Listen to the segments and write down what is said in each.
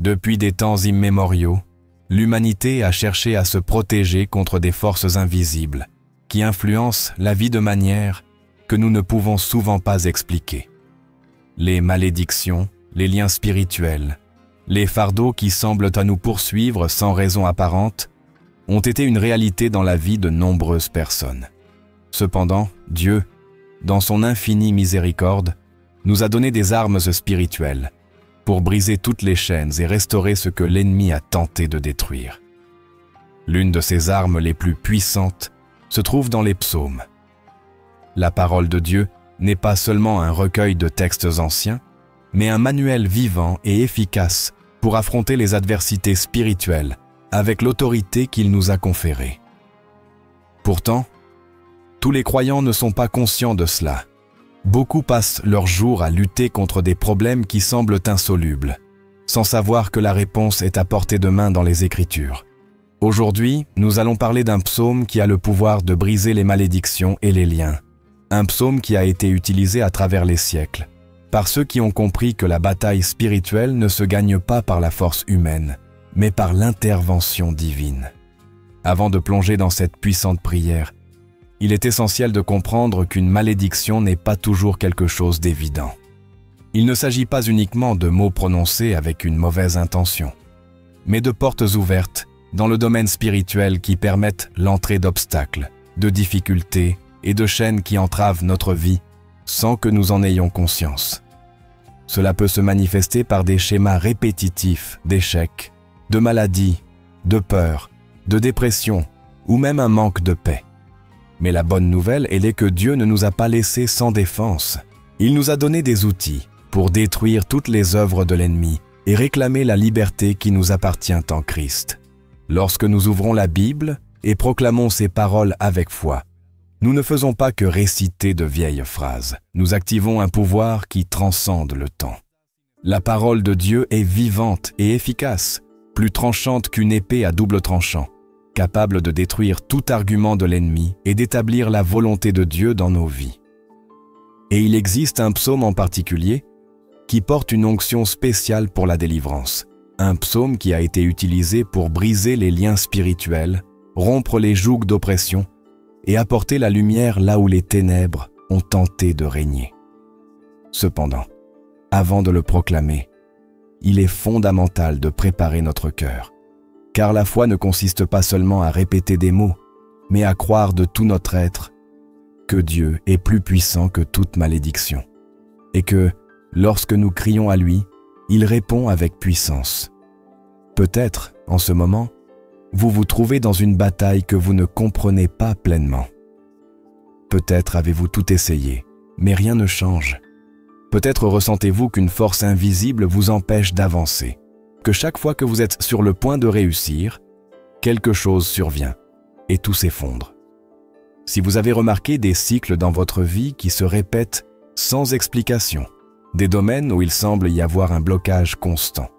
Depuis des temps immémoriaux, l'humanité a cherché à se protéger contre des forces invisibles qui influencent la vie de manière que nous ne pouvons souvent pas expliquer. Les malédictions, les liens spirituels, les fardeaux qui semblent à nous poursuivre sans raison apparente ont été une réalité dans la vie de nombreuses personnes. Cependant, Dieu, dans son infinie miséricorde, nous a donné des armes spirituelles pour briser toutes les chaînes et restaurer ce que l'ennemi a tenté de détruire. L'une de ces armes les plus puissantes se trouve dans les psaumes. La parole de Dieu n'est pas seulement un recueil de textes anciens, mais un manuel vivant et efficace pour affronter les adversités spirituelles avec l'autorité qu'il nous a conférée. Pourtant, tous les croyants ne sont pas conscients de cela. Beaucoup passent leur jour à lutter contre des problèmes qui semblent insolubles, sans savoir que la réponse est à portée de main dans les Écritures. Aujourd'hui, nous allons parler d'un psaume qui a le pouvoir de briser les malédictions et les liens. Un psaume qui a été utilisé à travers les siècles, par ceux qui ont compris que la bataille spirituelle ne se gagne pas par la force humaine, mais par l'intervention divine. Avant de plonger dans cette puissante prière, il est essentiel de comprendre qu'une malédiction n'est pas toujours quelque chose d'évident. Il ne s'agit pas uniquement de mots prononcés avec une mauvaise intention, mais de portes ouvertes dans le domaine spirituel qui permettent l'entrée d'obstacles, de difficultés et de chaînes qui entravent notre vie sans que nous en ayons conscience. Cela peut se manifester par des schémas répétitifs d'échecs, de maladies, de peur, de dépression ou même un manque de paix. Mais la bonne nouvelle, elle est que Dieu ne nous a pas laissés sans défense. Il nous a donné des outils pour détruire toutes les œuvres de l'ennemi et réclamer la liberté qui nous appartient en Christ. Lorsque nous ouvrons la Bible et proclamons ces paroles avec foi, nous ne faisons pas que réciter de vieilles phrases. Nous activons un pouvoir qui transcende le temps. La parole de Dieu est vivante et efficace, plus tranchante qu'une épée à double tranchant, capable de détruire tout argument de l'ennemi et d'établir la volonté de Dieu dans nos vies. Et il existe un psaume en particulier qui porte une onction spéciale pour la délivrance. Un psaume qui a été utilisé pour briser les liens spirituels, rompre les jougs d'oppression et apporter la lumière là où les ténèbres ont tenté de régner. Cependant, avant de le proclamer, il est fondamental de préparer notre cœur. Car la foi ne consiste pas seulement à répéter des mots, mais à croire de tout notre être que Dieu est plus puissant que toute malédiction, et que, lorsque nous crions à lui, il répond avec puissance. Peut-être, en ce moment, vous vous trouvez dans une bataille que vous ne comprenez pas pleinement. Peut-être avez-vous tout essayé, mais rien ne change. Peut-être ressentez-vous qu'une force invisible vous empêche d'avancer, que chaque fois que vous êtes sur le point de réussir, quelque chose survient et tout s'effondre. Si vous avez remarqué des cycles dans votre vie qui se répètent sans explication, des domaines où il semble y avoir un blocage constant,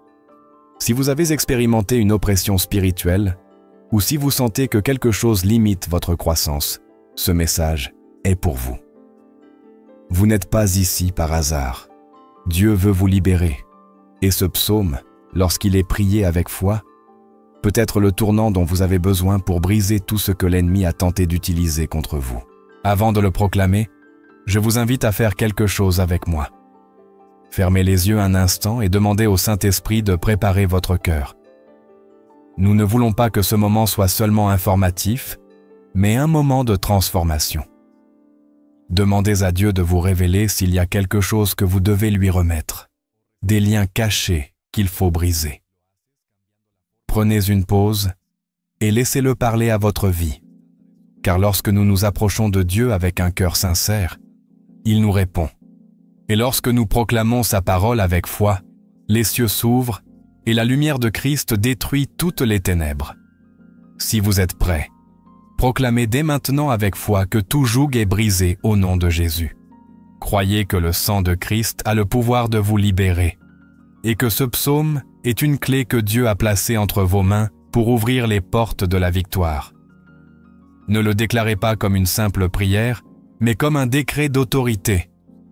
si vous avez expérimenté une oppression spirituelle, ou si vous sentez que quelque chose limite votre croissance, ce message est pour vous. Vous n'êtes pas ici par hasard. Dieu veut vous libérer, et ce psaume, lorsqu'il est prié avec foi, peut être le tournant dont vous avez besoin pour briser tout ce que l'ennemi a tenté d'utiliser contre vous. Avant de le proclamer, je vous invite à faire quelque chose avec moi. Fermez les yeux un instant et demandez au Saint-Esprit de préparer votre cœur. Nous ne voulons pas que ce moment soit seulement informatif, mais un moment de transformation. Demandez à Dieu de vous révéler s'il y a quelque chose que vous devez lui remettre, des liens cachés qu'il faut briser. Prenez une pause et laissez-le parler à votre vie, car lorsque nous nous approchons de Dieu avec un cœur sincère, il nous répond. Et lorsque nous proclamons sa parole avec foi, les cieux s'ouvrent et la lumière de Christ détruit toutes les ténèbres. Si vous êtes prêts, proclamez dès maintenant avec foi que tout joug est brisé au nom de Jésus. Croyez que le sang de Christ a le pouvoir de vous libérer et que ce psaume est une clé que Dieu a placée entre vos mains pour ouvrir les portes de la victoire. Ne le déclarez pas comme une simple prière, mais comme un décret d'autorité,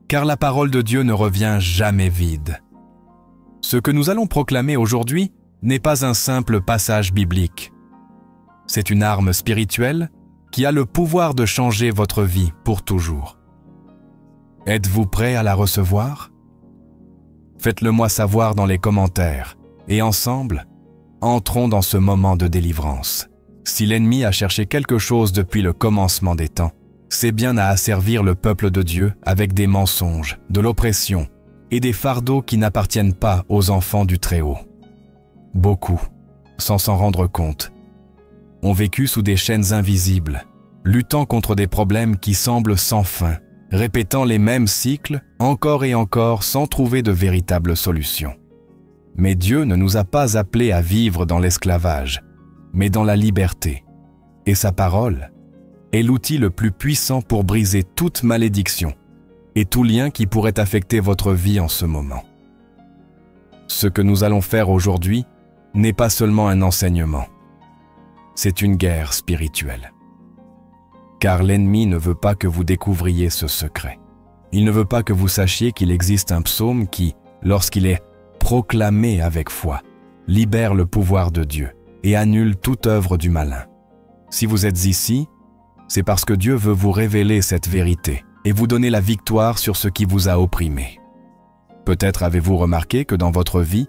car la parole de Dieu ne revient jamais vide. Ce que nous allons proclamer aujourd'hui n'est pas un simple passage biblique. C'est une arme spirituelle qui a le pouvoir de changer votre vie pour toujours. Êtes-vous prêt à la recevoir? Faites-le moi savoir dans les commentaires et ensemble, entrons dans ce moment de délivrance. Si l'ennemi a cherché quelque chose depuis le commencement des temps, c'est bien à asservir le peuple de Dieu avec des mensonges, de l'oppression et des fardeaux qui n'appartiennent pas aux enfants du Très-Haut. Beaucoup, sans s'en rendre compte, ont vécu sous des chaînes invisibles, luttant contre des problèmes qui semblent sans fin, répétant les mêmes cycles encore et encore sans trouver de véritable solution. Mais Dieu ne nous a pas appelés à vivre dans l'esclavage, mais dans la liberté. Et sa parole est l'outil le plus puissant pour briser toute malédiction et tout lien qui pourrait affecter votre vie en ce moment. Ce que nous allons faire aujourd'hui n'est pas seulement un enseignement, c'est une guerre spirituelle. Car l'ennemi ne veut pas que vous découvriez ce secret. Il ne veut pas que vous sachiez qu'il existe un psaume qui, lorsqu'il est proclamé avec foi, libère le pouvoir de Dieu et annule toute œuvre du malin. Si vous êtes ici, c'est parce que Dieu veut vous révéler cette vérité et vous donner la victoire sur ce qui vous a opprimé. Peut-être avez-vous remarqué que dans votre vie,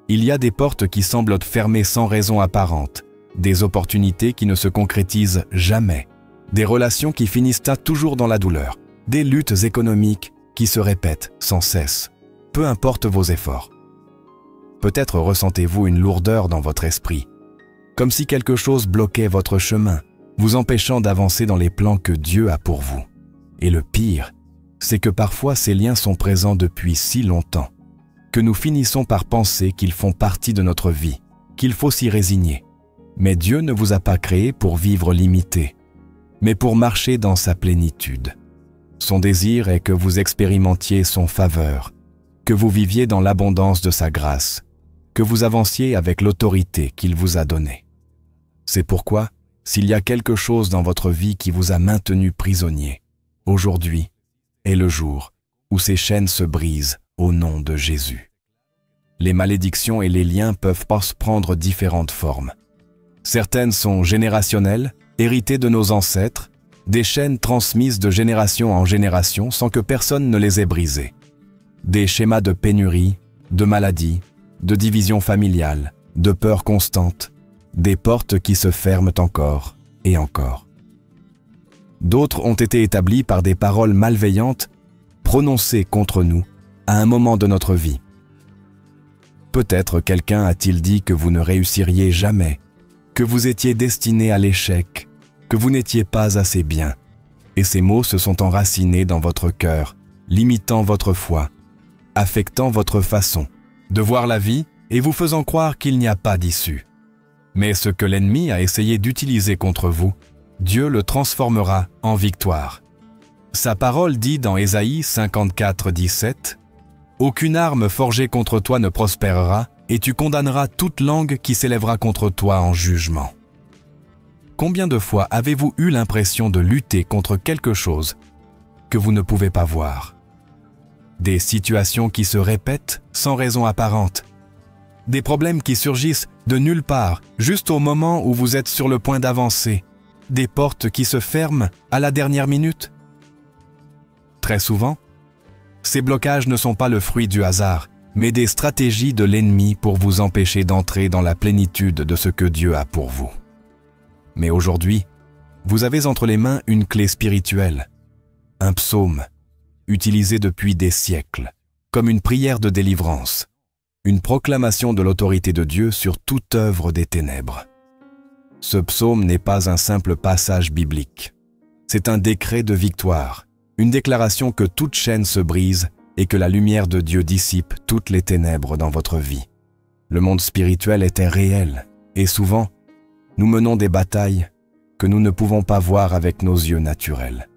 il y a des portes qui semblent fermées sans raison apparente, des opportunités qui ne se concrétisent jamais, des relations qui finissent toujours dans la douleur, des luttes économiques qui se répètent sans cesse, peu importe vos efforts. Peut-être ressentez-vous une lourdeur dans votre esprit, comme si quelque chose bloquait votre chemin, vous empêchant d'avancer dans les plans que Dieu a pour vous. Et le pire, c'est que parfois ces liens sont présents depuis si longtemps que nous finissons par penser qu'ils font partie de notre vie, qu'il faut s'y résigner. Mais Dieu ne vous a pas créé pour vivre limité, mais pour marcher dans sa plénitude. Son désir est que vous expérimentiez son faveur, que vous viviez dans l'abondance de sa grâce, que vous avanciez avec l'autorité qu'il vous a donnée. C'est pourquoi, s'il y a quelque chose dans votre vie qui vous a maintenu prisonnier, aujourd'hui est le jour où ces chaînes se brisent au nom de Jésus. Les malédictions et les liens peuvent prendre différentes formes. Certaines sont générationnelles, héritées de nos ancêtres, des chaînes transmises de génération en génération sans que personne ne les ait brisées. Des schémas de pénurie, de maladie, de division familiale, de peur constante, des portes qui se ferment encore et encore. D'autres ont été établies par des paroles malveillantes prononcées contre nous à un moment de notre vie. Peut-être quelqu'un a-t-il dit que vous ne réussiriez jamais, que vous étiez destiné à l'échec, que vous n'étiez pas assez bien, et ces mots se sont enracinés dans votre cœur, limitant votre foi, affectant votre façon de voir la vie et vous faisant croire qu'il n'y a pas d'issue. Mais ce que l'ennemi a essayé d'utiliser contre vous, Dieu le transformera en victoire. Sa parole dit dans Ésaïe 54, 17 « Aucune arme forgée contre toi ne prospérera, et tu condamneras toute langue qui s'élèvera contre toi en jugement. » Combien de fois avez-vous eu l'impression de lutter contre quelque chose que vous ne pouvez pas voir? Des situations qui se répètent sans raison apparente. Des problèmes qui surgissent de nulle part, juste au moment où vous êtes sur le point d'avancer. Des portes qui se ferment à la dernière minute. Très souvent, ces blocages ne sont pas le fruit du hasard, mais des stratégies de l'ennemi pour vous empêcher d'entrer dans la plénitude de ce que Dieu a pour vous. Mais aujourd'hui, vous avez entre les mains une clé spirituelle, un psaume, utilisé depuis des siècles, comme une prière de délivrance, une proclamation de l'autorité de Dieu sur toute œuvre des ténèbres. Ce psaume n'est pas un simple passage biblique, c'est un décret de victoire, une déclaration que toute chaîne se brise et que la lumière de Dieu dissipe toutes les ténèbres dans votre vie. Le monde spirituel était réel, et souvent, nous menons des batailles que nous ne pouvons pas voir avec nos yeux naturels.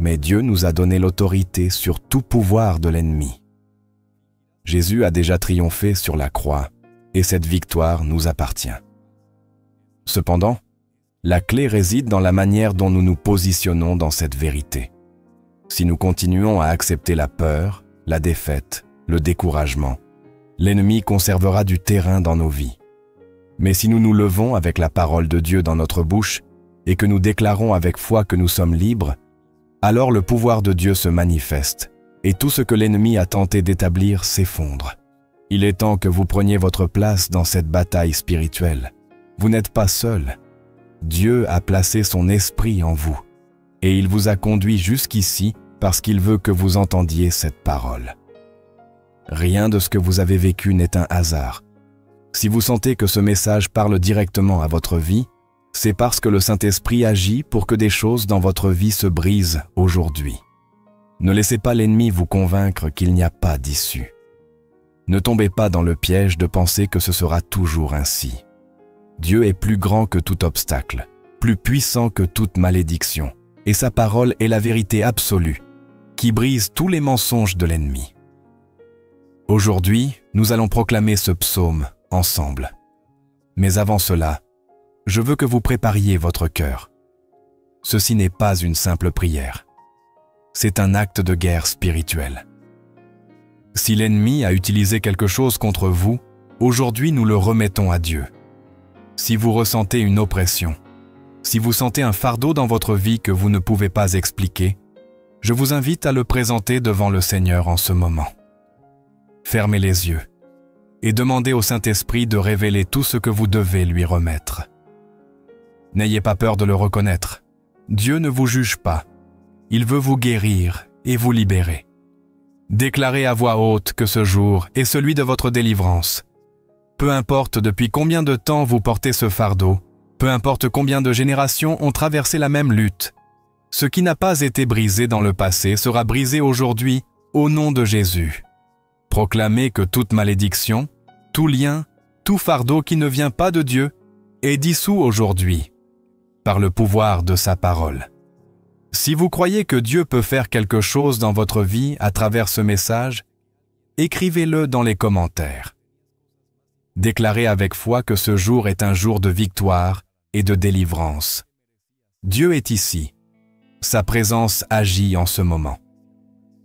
Mais Dieu nous a donné l'autorité sur tout pouvoir de l'ennemi. Jésus a déjà triomphé sur la croix, et cette victoire nous appartient. Cependant, la clé réside dans la manière dont nous nous positionnons dans cette vérité. Si nous continuons à accepter la peur, la défaite, le découragement, l'ennemi conservera du terrain dans nos vies. Mais si nous nous levons avec la parole de Dieu dans notre bouche et que nous déclarons avec foi que nous sommes libres, alors le pouvoir de Dieu se manifeste et tout ce que l'ennemi a tenté d'établir s'effondre. Il est temps que vous preniez votre place dans cette bataille spirituelle. Vous n'êtes pas seul. Dieu a placé son esprit en vous et il vous a conduit jusqu'ici parce qu'il veut que vous entendiez cette parole. Rien de ce que vous avez vécu n'est un hasard. Si vous sentez que ce message parle directement à votre vie, c'est parce que le Saint-Esprit agit pour que des choses dans votre vie se brisent aujourd'hui. Ne laissez pas l'ennemi vous convaincre qu'il n'y a pas d'issue. Ne tombez pas dans le piège de penser que ce sera toujours ainsi. Dieu est plus grand que tout obstacle, plus puissant que toute malédiction, et sa parole est la vérité absolue, qui brise tous les mensonges de l'ennemi. Aujourd'hui, nous allons proclamer ce psaume ensemble. Mais avant cela, je veux que vous prépariez votre cœur. Ceci n'est pas une simple prière. C'est un acte de guerre spirituelle. Si l'ennemi a utilisé quelque chose contre vous, aujourd'hui nous le remettons à Dieu. Si vous ressentez une oppression, si vous sentez un fardeau dans votre vie que vous ne pouvez pas expliquer, je vous invite à le présenter devant le Seigneur en ce moment. Fermez les yeux et demandez au Saint-Esprit de révéler tout ce que vous devez lui remettre. N'ayez pas peur de le reconnaître. Dieu ne vous juge pas. Il veut vous guérir et vous libérer. Déclarez à voix haute que ce jour est celui de votre délivrance. Peu importe depuis combien de temps vous portez ce fardeau, peu importe combien de générations ont traversé la même lutte, ce qui n'a pas été brisé dans le passé sera brisé aujourd'hui au nom de Jésus. Proclamez que toute malédiction, tout lien, tout fardeau qui ne vient pas de Dieu est dissous aujourd'hui par le pouvoir de sa parole. Si vous croyez que Dieu peut faire quelque chose dans votre vie à travers ce message, écrivez-le dans les commentaires. Déclarez avec foi que ce jour est un jour de victoire et de délivrance. Dieu est ici. Sa présence agit en ce moment.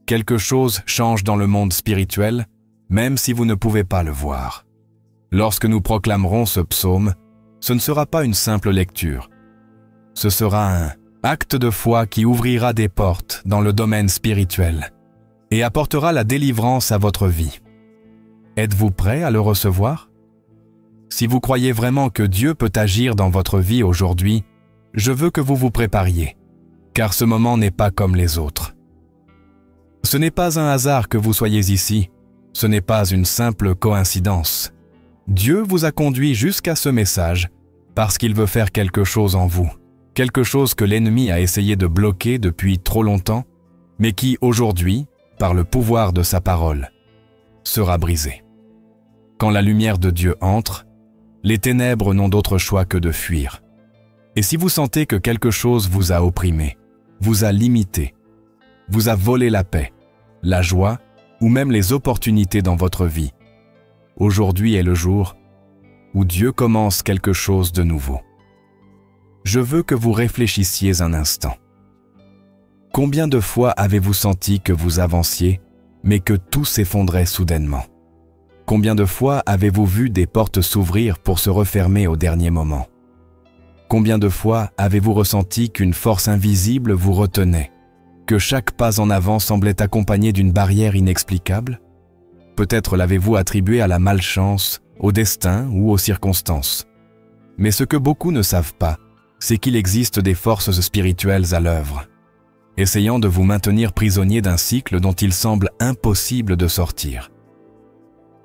Quelque chose change dans le monde spirituel, même si vous ne pouvez pas le voir. Lorsque nous proclamerons ce psaume, ce ne sera pas une simple lecture. Ce sera un acte de foi qui ouvrira des portes dans le domaine spirituel et apportera la délivrance à votre vie. Êtes-vous prêt à le recevoir? Si vous croyez vraiment que Dieu peut agir dans votre vie aujourd'hui, je veux que vous vous prépariez, car ce moment n'est pas comme les autres. Ce n'est pas un hasard que vous soyez ici, ce n'est pas une simple coïncidence. Dieu vous a conduit jusqu'à ce message parce qu'il veut faire quelque chose en vous. Quelque chose que l'ennemi a essayé de bloquer depuis trop longtemps, mais qui, aujourd'hui, par le pouvoir de sa parole, sera brisé. Quand la lumière de Dieu entre, les ténèbres n'ont d'autre choix que de fuir. Et si vous sentez que quelque chose vous a opprimé, vous a limité, vous a volé la paix, la joie ou même les opportunités dans votre vie, aujourd'hui est le jour où Dieu commence quelque chose de nouveau. Je veux que vous réfléchissiez un instant. Combien de fois avez-vous senti que vous avanciez, mais que tout s'effondrait soudainement? Combien de fois avez-vous vu des portes s'ouvrir pour se refermer au dernier moment? Combien de fois avez-vous ressenti qu'une force invisible vous retenait, que chaque pas en avant semblait accompagné d'une barrière inexplicable? Peut-être l'avez-vous attribué à la malchance, au destin ou aux circonstances. Mais ce que beaucoup ne savent pas, c'est qu'il existe des forces spirituelles à l'œuvre, essayant de vous maintenir prisonnier d'un cycle dont il semble impossible de sortir.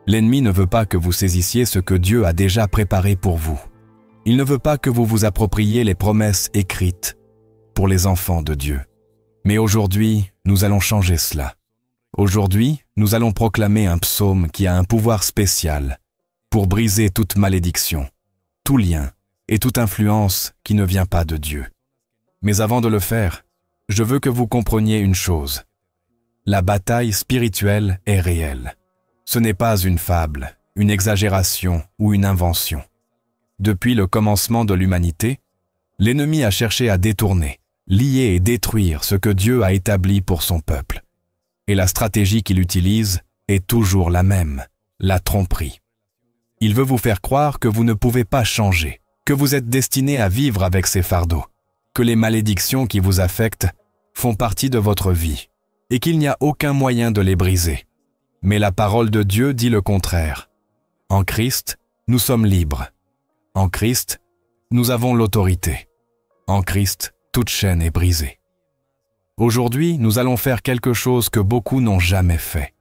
L'ennemi ne veut pas que vous saisissiez ce que Dieu a déjà préparé pour vous. Il ne veut pas que vous vous appropriiez les promesses écrites pour les enfants de Dieu. Mais aujourd'hui, nous allons changer cela. Aujourd'hui, nous allons proclamer un psaume qui a un pouvoir spécial pour briser toute malédiction, tout lien et toute influence qui ne vient pas de Dieu. Mais avant de le faire, je veux que vous compreniez une chose. La bataille spirituelle est réelle. Ce n'est pas une fable, une exagération ou une invention. Depuis le commencement de l'humanité, l'ennemi a cherché à détourner, lier et détruire ce que Dieu a établi pour son peuple. Et la stratégie qu'il utilise est toujours la même, la tromperie. Il veut vous faire croire que vous ne pouvez pas changer, que vous êtes destiné à vivre avec ces fardeaux, que les malédictions qui vous affectent font partie de votre vie et qu'il n'y a aucun moyen de les briser. Mais la parole de Dieu dit le contraire. En Christ, nous sommes libres. En Christ, nous avons l'autorité. En Christ, toute chaîne est brisée. Aujourd'hui, nous allons faire quelque chose que beaucoup n'ont jamais fait.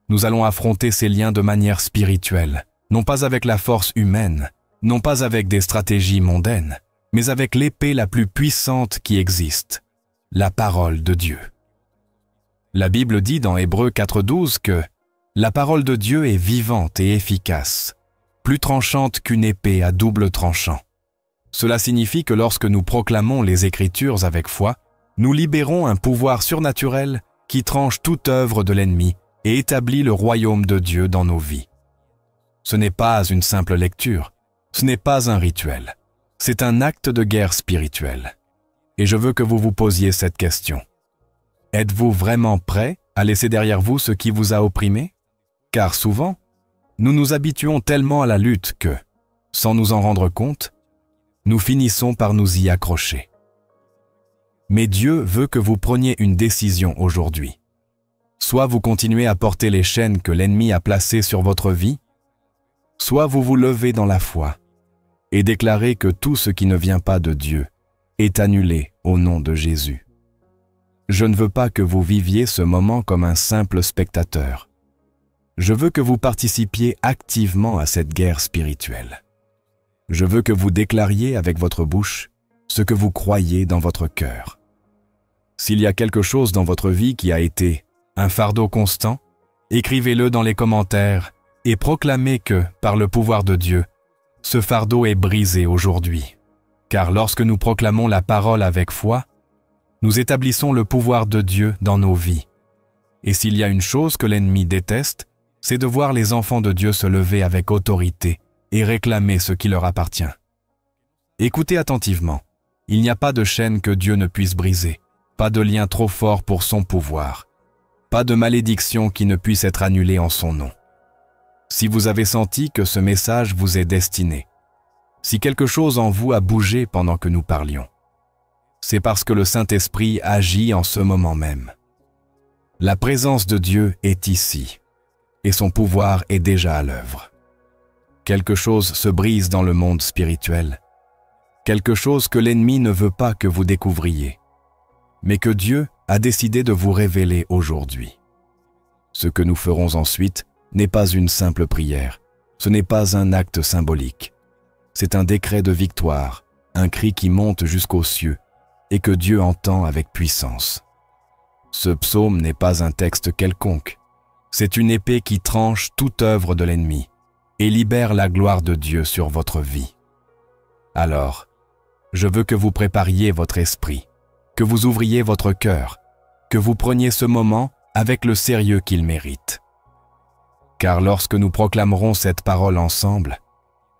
Nous allons affronter ces liens de manière spirituelle, non pas avec la force humaine, non pas avec des stratégies mondaines, mais avec l'épée la plus puissante qui existe, la parole de Dieu. La Bible dit dans Hébreux 4,12 que la parole de Dieu est vivante et efficace, plus tranchante qu'une épée à double tranchant. Cela signifie que lorsque nous proclamons les Écritures avec foi, nous libérons un pouvoir surnaturel qui tranche toute œuvre de l'ennemi et établit le royaume de Dieu dans nos vies. Ce n'est pas une simple lecture, ce n'est pas un rituel, c'est un acte de guerre spirituelle. Et je veux que vous vous posiez cette question. Êtes-vous vraiment prêt à laisser derrière vous ce qui vous a opprimé? Car souvent, nous nous habituons tellement à la lutte que, sans nous en rendre compte, nous finissons par nous y accrocher. Mais Dieu veut que vous preniez une décision aujourd'hui. Soit vous continuez à porter les chaînes que l'ennemi a placées sur votre vie, soit vous vous levez dans la foi et déclarez que tout ce qui ne vient pas de Dieu est annulé au nom de Jésus. Je ne veux pas que vous viviez ce moment comme un simple spectateur. Je veux que vous participiez activement à cette guerre spirituelle. Je veux que vous déclariez avec votre bouche ce que vous croyez dans votre cœur. S'il y a quelque chose dans votre vie qui a été un fardeau constant, écrivez-le dans les commentaires et proclamez que, par le pouvoir de Dieu, ce fardeau est brisé aujourd'hui. Car lorsque nous proclamons la parole avec foi, nous établissons le pouvoir de Dieu dans nos vies. Et s'il y a une chose que l'ennemi déteste, c'est de voir les enfants de Dieu se lever avec autorité et réclamer ce qui leur appartient. Écoutez attentivement. Il n'y a pas de chaîne que Dieu ne puisse briser, pas de lien trop fort pour son pouvoir, pas de malédiction qui ne puisse être annulée en son nom. Si vous avez senti que ce message vous est destiné, si quelque chose en vous a bougé pendant que nous parlions, c'est parce que le Saint-Esprit agit en ce moment même. La présence de Dieu est ici, et son pouvoir est déjà à l'œuvre. Quelque chose se brise dans le monde spirituel, quelque chose que l'ennemi ne veut pas que vous découvriez, mais que Dieu a décidé de vous révéler aujourd'hui. Ce que nous ferons ensuite n'est pas une simple prière, ce n'est pas un acte symbolique. C'est un décret de victoire, un cri qui monte jusqu'aux cieux et que Dieu entend avec puissance. Ce psaume n'est pas un texte quelconque, c'est une épée qui tranche toute œuvre de l'ennemi et libère la gloire de Dieu sur votre vie. Alors, je veux que vous prépariez votre esprit, que vous ouvriez votre cœur, que vous preniez ce moment avec le sérieux qu'il mérite. Car lorsque nous proclamerons cette parole ensemble,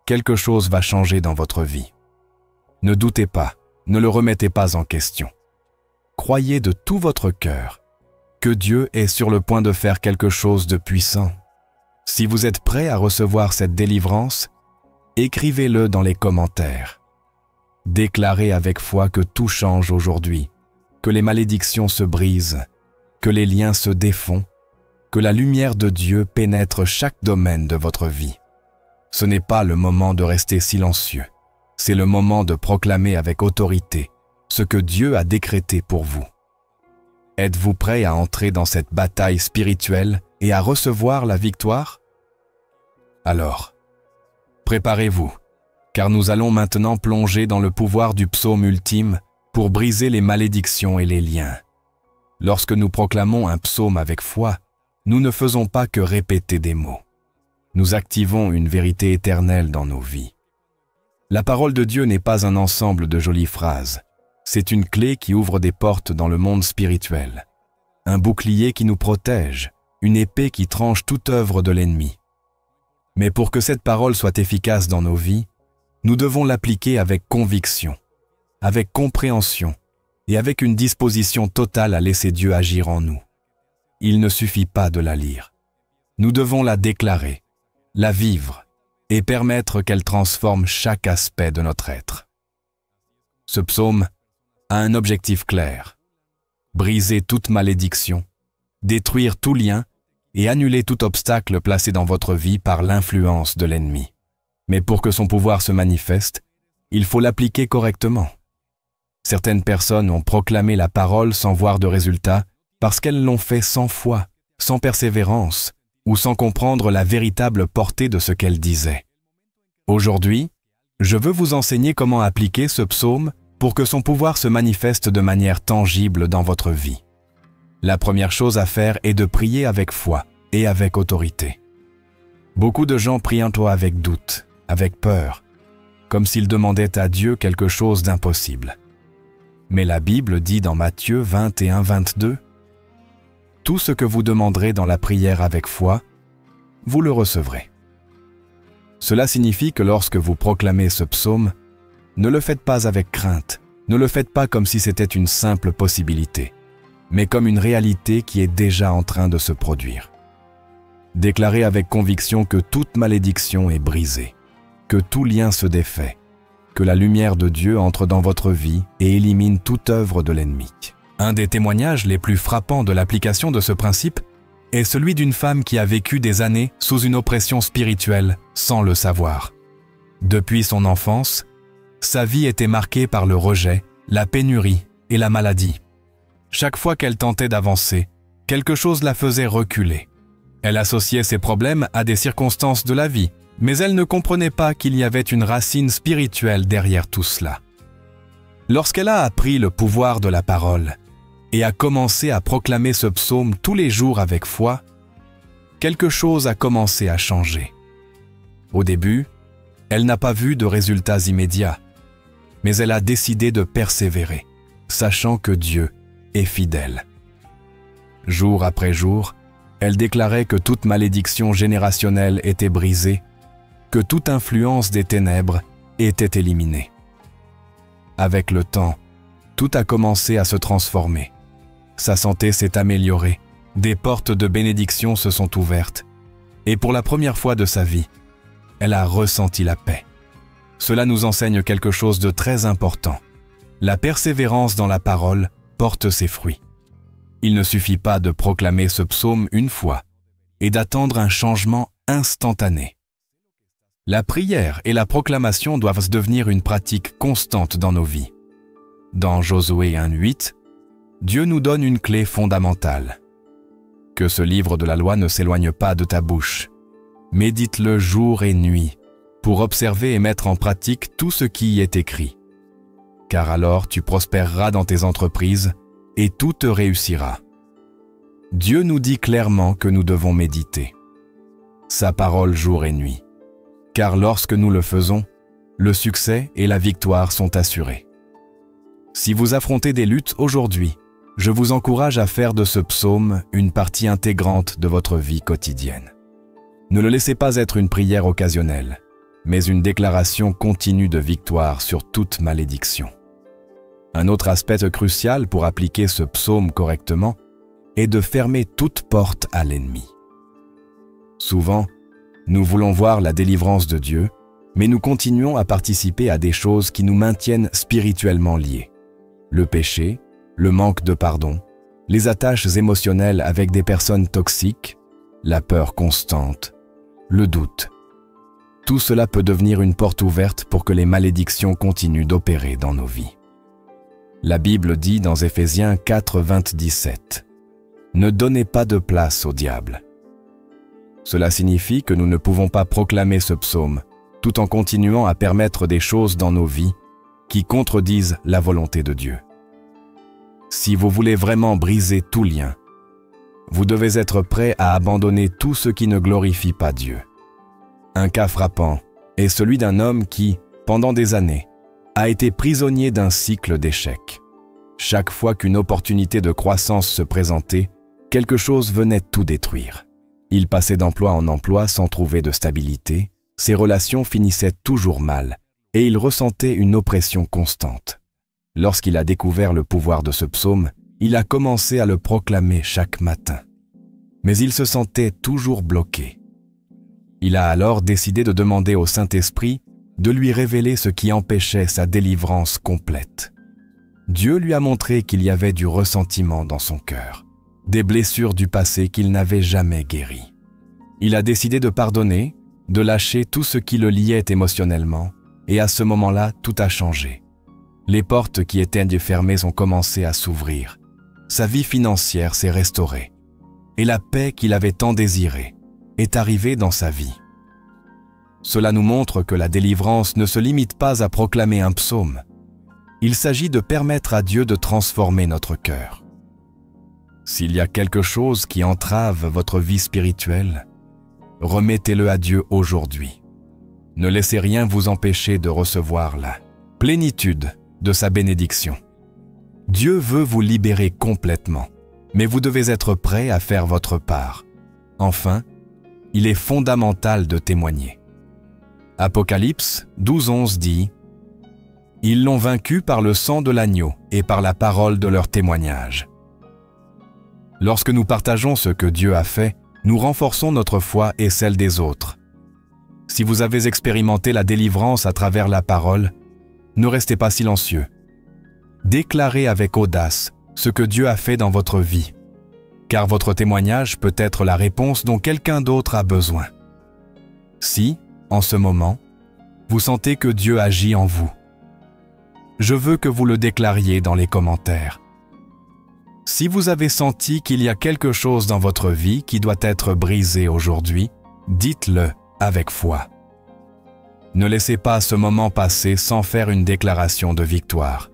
quelque chose va changer dans votre vie. Ne doutez pas, ne le remettez pas en question. Croyez de tout votre cœur que Dieu est sur le point de faire quelque chose de puissant. Si vous êtes prêt à recevoir cette délivrance, écrivez-le dans les commentaires. Déclarez avec foi que tout change aujourd'hui, que les malédictions se brisent, que les liens se défont, que la lumière de Dieu pénètre chaque domaine de votre vie. Ce n'est pas le moment de rester silencieux, c'est le moment de proclamer avec autorité ce que Dieu a décrété pour vous. Êtes-vous prêt à entrer dans cette bataille spirituelle et à recevoir la victoire? Alors, préparez-vous, car nous allons maintenant plonger dans le pouvoir du psaume ultime pour briser les malédictions et les liens. Lorsque nous proclamons un psaume avec foi, nous ne faisons pas que répéter des mots. Nous activons une vérité éternelle dans nos vies. La parole de Dieu n'est pas un ensemble de jolies phrases. C'est une clé qui ouvre des portes dans le monde spirituel, un bouclier qui nous protège, une épée qui tranche toute œuvre de l'ennemi. Mais pour que cette parole soit efficace dans nos vies, nous devons l'appliquer avec conviction, avec compréhension et avec une disposition totale à laisser Dieu agir en nous. Il ne suffit pas de la lire. Nous devons la déclarer, la vivre et permettre qu'elle transforme chaque aspect de notre être. Ce psaume a un objectif clair: briser toute malédiction, détruire tout lien et annuler tout obstacle placé dans votre vie par l'influence de l'ennemi. Mais pour que son pouvoir se manifeste, il faut l'appliquer correctement. Certaines personnes ont proclamé la parole sans voir de résultat parce qu'elles l'ont fait sans foi, sans persévérance ou sans comprendre la véritable portée de ce qu'elles disaient. Aujourd'hui, je veux vous enseigner comment appliquer ce psaume pour que son pouvoir se manifeste de manière tangible dans votre vie. La première chose à faire est de prier avec foi et avec autorité. Beaucoup de gens prient en toi avec doute, avec peur, comme s'ils demandaient à Dieu quelque chose d'impossible. Mais la Bible dit dans Matthieu 21-22, « Tout ce que vous demanderez dans la prière avec foi, vous le recevrez. » Cela signifie que lorsque vous proclamez ce psaume, ne le faites pas avec crainte, ne le faites pas comme si c'était une simple possibilité, mais comme une réalité qui est déjà en train de se produire. Déclarez avec conviction que toute malédiction est brisée, que tout lien se défait, que la lumière de Dieu entre dans votre vie et élimine toute œuvre de l'ennemi. Un des témoignages les plus frappants de l'application de ce principe est celui d'une femme qui a vécu des années sous une oppression spirituelle sans le savoir. Depuis son enfance, sa vie était marquée par le rejet, la pénurie et la maladie. Chaque fois qu'elle tentait d'avancer, quelque chose la faisait reculer. Elle associait ses problèmes à des circonstances de la vie, mais elle ne comprenait pas qu'il y avait une racine spirituelle derrière tout cela. Lorsqu'elle a appris le pouvoir de la parole et a commencé à proclamer ce psaume tous les jours avec foi, quelque chose a commencé à changer. Au début, elle n'a pas vu de résultats immédiats, mais elle a décidé de persévérer, sachant que Dieu est fidèle. Jour après jour, elle déclarait que toute malédiction générationnelle était brisée, que toute influence des ténèbres était éliminée. Avec le temps, tout a commencé à se transformer. Sa santé s'est améliorée, des portes de bénédiction se sont ouvertes, et pour la première fois de sa vie, elle a ressenti la paix. Cela nous enseigne quelque chose de très important. La persévérance dans la parole porte ses fruits. Il ne suffit pas de proclamer ce psaume une fois et d'attendre un changement instantané. La prière et la proclamation doivent devenir une pratique constante dans nos vies. Dans Josué 1:8, Dieu nous donne une clé fondamentale. Que ce livre de la loi ne s'éloigne pas de ta bouche. Médite-le jour et nuit pour observer et mettre en pratique tout ce qui y est écrit. Car alors tu prospéreras dans tes entreprises et tout te réussira. Dieu nous dit clairement que nous devons méditer sa parole jour et nuit. Car lorsque nous le faisons, le succès et la victoire sont assurés. Si vous affrontez des luttes aujourd'hui, je vous encourage à faire de ce psaume une partie intégrante de votre vie quotidienne. Ne le laissez pas être une prière occasionnelle, mais une déclaration continue de victoire sur toute malédiction. Un autre aspect crucial pour appliquer ce psaume correctement est de fermer toute porte à l'ennemi. Souvent, nous voulons voir la délivrance de Dieu, mais nous continuons à participer à des choses qui nous maintiennent spirituellement liés. Le péché, le manque de pardon, les attaches émotionnelles avec des personnes toxiques, la peur constante, le doute. Tout cela peut devenir une porte ouverte pour que les malédictions continuent d'opérer dans nos vies. La Bible dit dans Éphésiens 4:17 « Ne donnez pas de place au diable ». Cela signifie que nous ne pouvons pas proclamer ce psaume tout en continuant à permettre des choses dans nos vies qui contredisent la volonté de Dieu. Si vous voulez vraiment briser tout lien, vous devez être prêt à abandonner tout ce qui ne glorifie pas Dieu. Un cas frappant est celui d'un homme qui, pendant des années, a été prisonnier d'un cycle d'échecs. Chaque fois qu'une opportunité de croissance se présentait, quelque chose venait tout détruire. Il passait d'emploi en emploi sans trouver de stabilité, ses relations finissaient toujours mal et il ressentait une oppression constante. Lorsqu'il a découvert le pouvoir de ce psaume, il a commencé à le proclamer chaque matin. Mais il se sentait toujours bloqué. Il a alors décidé de demander au Saint-Esprit de lui révéler ce qui empêchait sa délivrance complète. Dieu lui a montré qu'il y avait du ressentiment dans son cœur, des blessures du passé qu'il n'avait jamais guéries. Il a décidé de pardonner, de lâcher tout ce qui le liait émotionnellement, et à ce moment-là, tout a changé. Les portes qui étaient fermées ont commencé à s'ouvrir. Sa vie financière s'est restaurée, et la paix qu'il avait tant désirée est arrivée dans sa vie. Cela nous montre que la délivrance ne se limite pas à proclamer un psaume. Il s'agit de permettre à Dieu de transformer notre cœur. S'il y a quelque chose qui entrave votre vie spirituelle, remettez-le à Dieu aujourd'hui. Ne laissez rien vous empêcher de recevoir la plénitude de sa bénédiction. Dieu veut vous libérer complètement, mais vous devez être prêt à faire votre part. Enfin, il est fondamental de témoigner. Apocalypse 12:11 dit « Ils l'ont vaincu par le sang de l'agneau et par la parole de leur témoignage. » Lorsque nous partageons ce que Dieu a fait, nous renforçons notre foi et celle des autres. Si vous avez expérimenté la délivrance à travers la parole, ne restez pas silencieux. Déclarez avec audace ce que Dieu a fait dans votre vie, car votre témoignage peut être la réponse dont quelqu'un d'autre a besoin. Si, en ce moment, vous sentez que Dieu agit en vous, je veux que vous le déclariez dans les commentaires. Si vous avez senti qu'il y a quelque chose dans votre vie qui doit être brisé aujourd'hui, dites-le avec foi. Ne laissez pas ce moment passer sans faire une déclaration de victoire.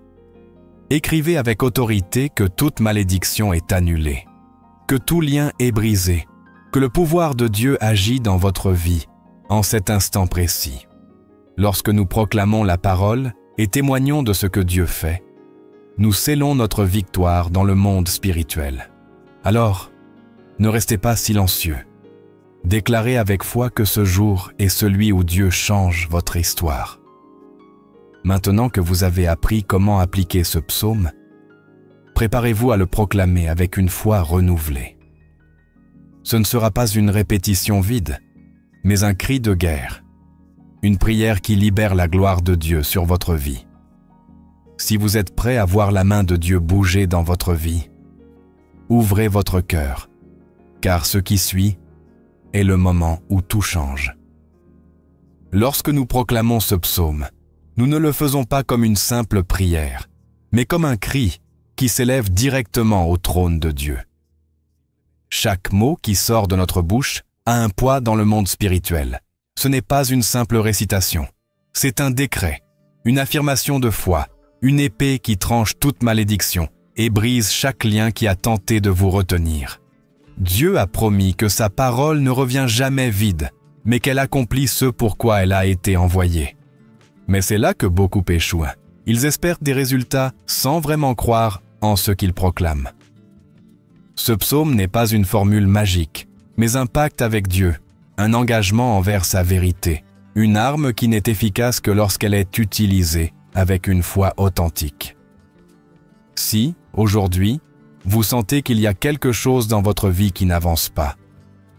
Écrivez avec autorité que toute malédiction est annulée, que tout lien est brisé, que le pouvoir de Dieu agit dans votre vie en cet instant précis. Lorsque nous proclamons la parole et témoignons de ce que Dieu fait, nous scellons notre victoire dans le monde spirituel. Alors, ne restez pas silencieux. Déclarez avec foi que ce jour est celui où Dieu change votre histoire. Maintenant que vous avez appris comment appliquer ce psaume, préparez-vous à le proclamer avec une foi renouvelée. Ce ne sera pas une répétition vide, mais un cri de guerre, une prière qui libère la gloire de Dieu sur votre vie. Si vous êtes prêt à voir la main de Dieu bouger dans votre vie, ouvrez votre cœur, car ce qui suit est le moment où tout change. Lorsque nous proclamons ce psaume, nous ne le faisons pas comme une simple prière, mais comme un cri qui s'élève directement au trône de Dieu. Chaque mot qui sort de notre bouche a un poids dans le monde spirituel. Ce n'est pas une simple récitation, c'est un décret, une affirmation de foi, une épée qui tranche toute malédiction et brise chaque lien qui a tenté de vous retenir. Dieu a promis que sa parole ne revient jamais vide, mais qu'elle accomplit ce pourquoi elle a été envoyée. Mais c'est là que beaucoup échouent. Ils espèrent des résultats sans vraiment croire en ce qu'ils proclament. Ce psaume n'est pas une formule magique, mais un pacte avec Dieu, un engagement envers sa vérité, une arme qui n'est efficace que lorsqu'elle est utilisée avec une foi authentique. Si, aujourd'hui, vous sentez qu'il y a quelque chose dans votre vie qui n'avance pas,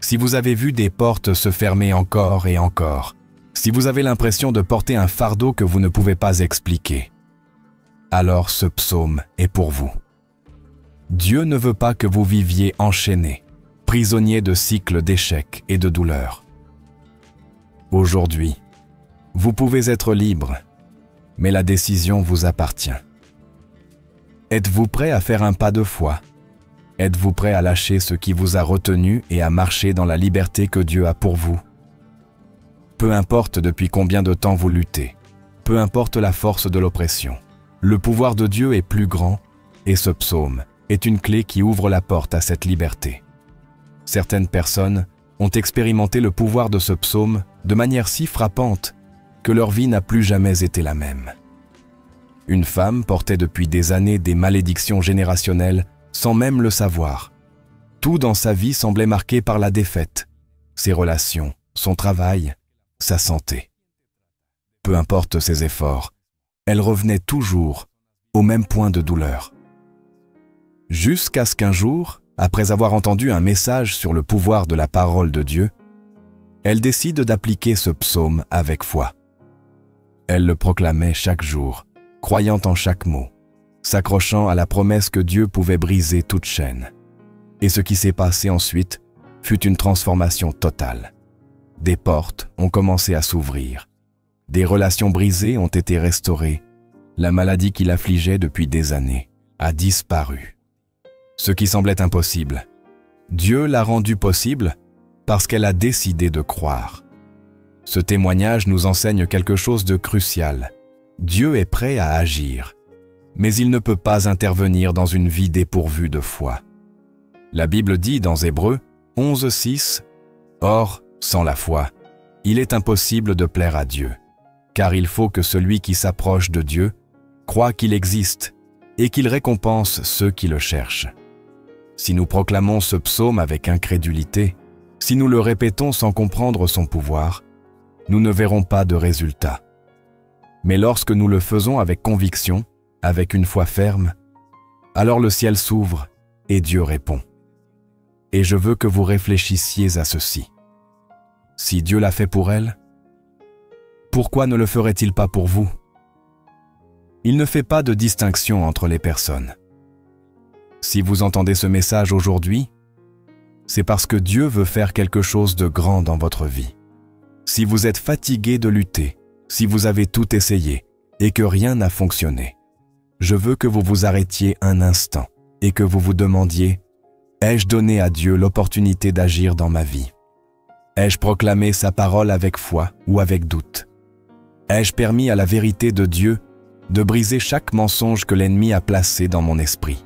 si vous avez vu des portes se fermer encore et encore, si vous avez l'impression de porter un fardeau que vous ne pouvez pas expliquer, alors ce psaume est pour vous. Dieu ne veut pas que vous viviez enchaînés, prisonniers de cycles d'échecs et de douleurs. Aujourd'hui, vous pouvez être libre, mais la décision vous appartient. Êtes-vous prêt à faire un pas de foi? Êtes-vous prêt à lâcher ce qui vous a retenu et à marcher dans la liberté que Dieu a pour vous? Peu importe depuis combien de temps vous luttez, peu importe la force de l'oppression, le pouvoir de Dieu est plus grand et ce psaume est une clé qui ouvre la porte à cette liberté. Certaines personnes ont expérimenté le pouvoir de ce psaume de manière si frappante que leur vie n'a plus jamais été la même. Une femme portait depuis des années des malédictions générationnelles sans même le savoir. Tout dans sa vie semblait marqué par la défaite, ses relations, son travail, sa santé. Peu importe ses efforts, elle revenait toujours au même point de douleur. Jusqu'à ce qu'un jour, après avoir entendu un message sur le pouvoir de la parole de Dieu, elle décide d'appliquer ce psaume avec foi. Elle le proclamait chaque jour, croyant en chaque mot, s'accrochant à la promesse que Dieu pouvait briser toute chaîne. Et ce qui s'est passé ensuite fut une transformation totale. Des portes ont commencé à s'ouvrir. Des relations brisées ont été restaurées. La maladie qui l'affligeait depuis des années a disparu. Ce qui semblait impossible, Dieu l'a rendu possible parce qu'elle a décidé de croire. Ce témoignage nous enseigne quelque chose de crucial. Dieu est prêt à agir, mais il ne peut pas intervenir dans une vie dépourvue de foi. La Bible dit dans Hébreux 11:6 « Or, sans la foi, il est impossible de plaire à Dieu, car il faut que celui qui s'approche de Dieu croit qu'il existe et qu'il récompense ceux qui le cherchent. » Si nous proclamons ce psaume avec incrédulité, si nous le répétons sans comprendre son pouvoir, nous ne verrons pas de résultat. Mais lorsque nous le faisons avec conviction, avec une foi ferme, alors le ciel s'ouvre et Dieu répond. Et je veux que vous réfléchissiez à ceci. Si Dieu l'a fait pour elle, pourquoi ne le ferait-il pas pour vous? Il ne fait pas de distinction entre les personnes. Si vous entendez ce message aujourd'hui, c'est parce que Dieu veut faire quelque chose de grand dans votre vie. Si vous êtes fatigué de lutter, si vous avez tout essayé et que rien n'a fonctionné, je veux que vous vous arrêtiez un instant et que vous vous demandiez « Ai-je donné à Dieu l'opportunité d'agir dans ma vie? Ai-je proclamé sa parole avec foi ou avec doute? Ai-je permis à la vérité de Dieu de briser chaque mensonge que l'ennemi a placé dans mon esprit? »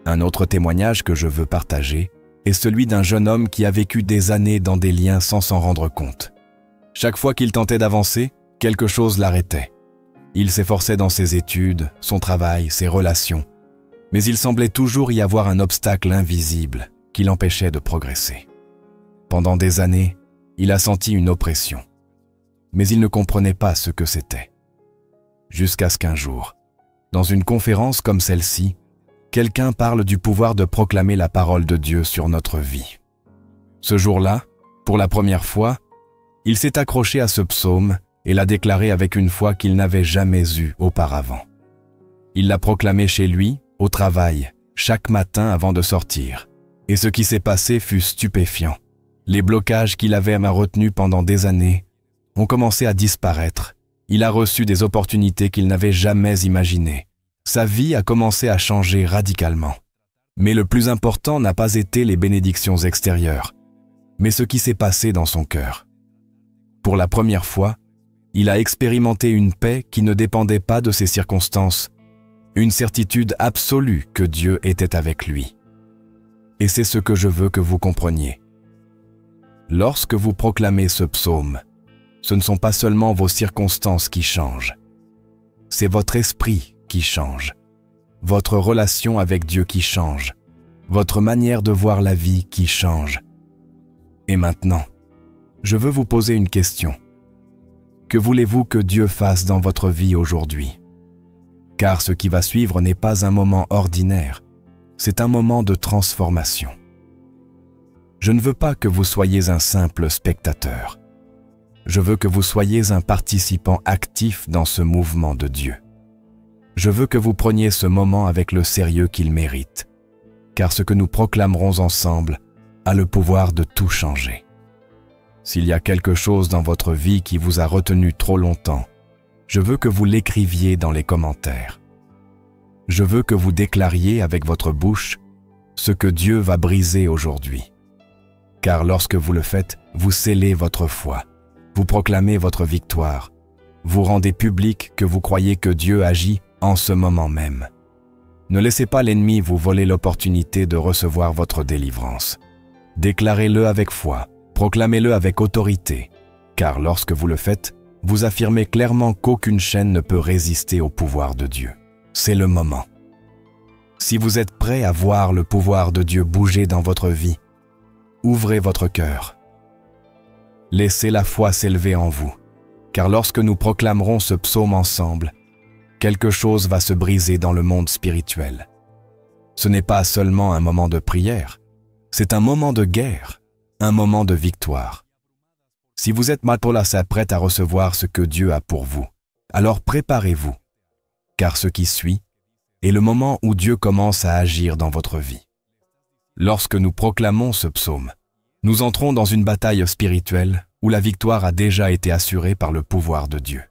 Un autre témoignage que je veux partager est celui d'un jeune homme qui a vécu des années dans des liens sans s'en rendre compte. Chaque fois qu'il tentait d'avancer, quelque chose l'arrêtait. Il s'efforçait dans ses études, son travail, ses relations, mais il semblait toujours y avoir un obstacle invisible qui l'empêchait de progresser. Pendant des années, il a senti une oppression, mais il ne comprenait pas ce que c'était. Jusqu'à ce qu'un jour, dans une conférence comme celle-ci, quelqu'un parle du pouvoir de proclamer la parole de Dieu sur notre vie. Ce jour-là, pour la première fois, il s'est accroché à ce psaume et l'a déclaré avec une foi qu'il n'avait jamais eue auparavant. Il l'a proclamé chez lui, au travail, chaque matin avant de sortir. Et ce qui s'est passé fut stupéfiant. Les blocages qu'il avait retenus pendant des années ont commencé à disparaître. Il a reçu des opportunités qu'il n'avait jamais imaginées. Sa vie a commencé à changer radicalement. Mais le plus important n'a pas été les bénédictions extérieures, mais ce qui s'est passé dans son cœur. Pour la première fois, il a expérimenté une paix qui ne dépendait pas de ses circonstances, une certitude absolue que Dieu était avec lui. Et c'est ce que je veux que vous compreniez. Lorsque vous proclamez ce psaume, ce ne sont pas seulement vos circonstances qui changent, c'est votre esprit qui change, votre relation avec Dieu qui change, votre manière de voir la vie qui change. Et maintenant, je veux vous poser une question. Que voulez-vous que Dieu fasse dans votre vie aujourd'hui? Car ce qui va suivre n'est pas un moment ordinaire, c'est un moment de transformation. Je ne veux pas que vous soyez un simple spectateur. Je veux que vous soyez un participant actif dans ce mouvement de Dieu. Je veux que vous preniez ce moment avec le sérieux qu'il mérite, car ce que nous proclamerons ensemble a le pouvoir de tout changer. S'il y a quelque chose dans votre vie qui vous a retenu trop longtemps, je veux que vous l'écriviez dans les commentaires. Je veux que vous déclariez avec votre bouche ce que Dieu va briser aujourd'hui. Car lorsque vous le faites, vous scellez votre foi, vous proclamez votre victoire, vous rendez public que vous croyez que Dieu agit en ce moment même. Ne laissez pas l'ennemi vous voler l'opportunité de recevoir votre délivrance. Déclarez-le avec foi, proclamez-le avec autorité, car lorsque vous le faites, vous affirmez clairement qu'aucune chaîne ne peut résister au pouvoir de Dieu. C'est le moment. Si vous êtes prêt à voir le pouvoir de Dieu bouger dans votre vie, ouvrez votre cœur. Laissez la foi s'élever en vous, car lorsque nous proclamerons ce psaume ensemble, quelque chose va se briser dans le monde spirituel. Ce n'est pas seulement un moment de prière, c'est un moment de guerre, un moment de victoire. Si vous êtes matolasa prête à recevoir ce que Dieu a pour vous, alors préparez-vous, car ce qui suit est le moment où Dieu commence à agir dans votre vie. Lorsque nous proclamons ce psaume, nous entrons dans une bataille spirituelle où la victoire a déjà été assurée par le pouvoir de Dieu.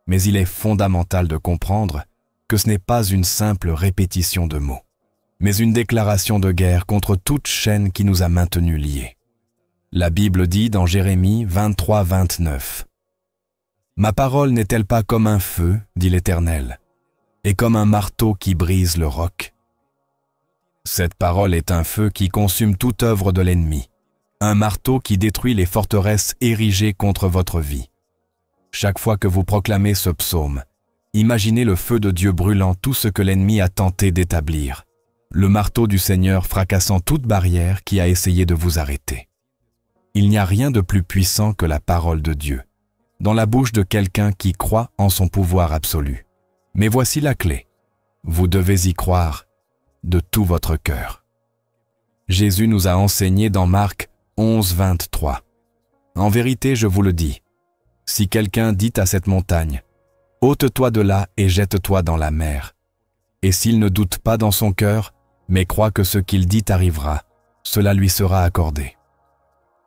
Mais il est fondamental de comprendre que ce n'est pas une simple répétition de mots, mais une déclaration de guerre contre toute chaîne qui nous a maintenus liés. La Bible dit dans Jérémie 23, 29, « Ma parole n'est-elle pas comme un feu, dit l'Éternel, et comme un marteau qui brise le roc ?» Cette parole est un feu qui consume toute œuvre de l'ennemi, un marteau qui détruit les forteresses érigées contre votre vie. Chaque fois que vous proclamez ce psaume, imaginez le feu de Dieu brûlant tout ce que l'ennemi a tenté d'établir, le marteau du Seigneur fracassant toute barrière qui a essayé de vous arrêter. Il n'y a rien de plus puissant que la parole de Dieu, dans la bouche de quelqu'un qui croit en son pouvoir absolu. Mais voici la clé. Vous devez y croire de tout votre cœur. Jésus nous a enseigné dans Marc 11, 23. « En vérité, je vous le dis, si quelqu'un dit à cette montagne, « Ôte-toi de là et jette-toi dans la mer », et s'il ne doute pas dans son cœur, mais croit que ce qu'il dit arrivera, cela lui sera accordé. »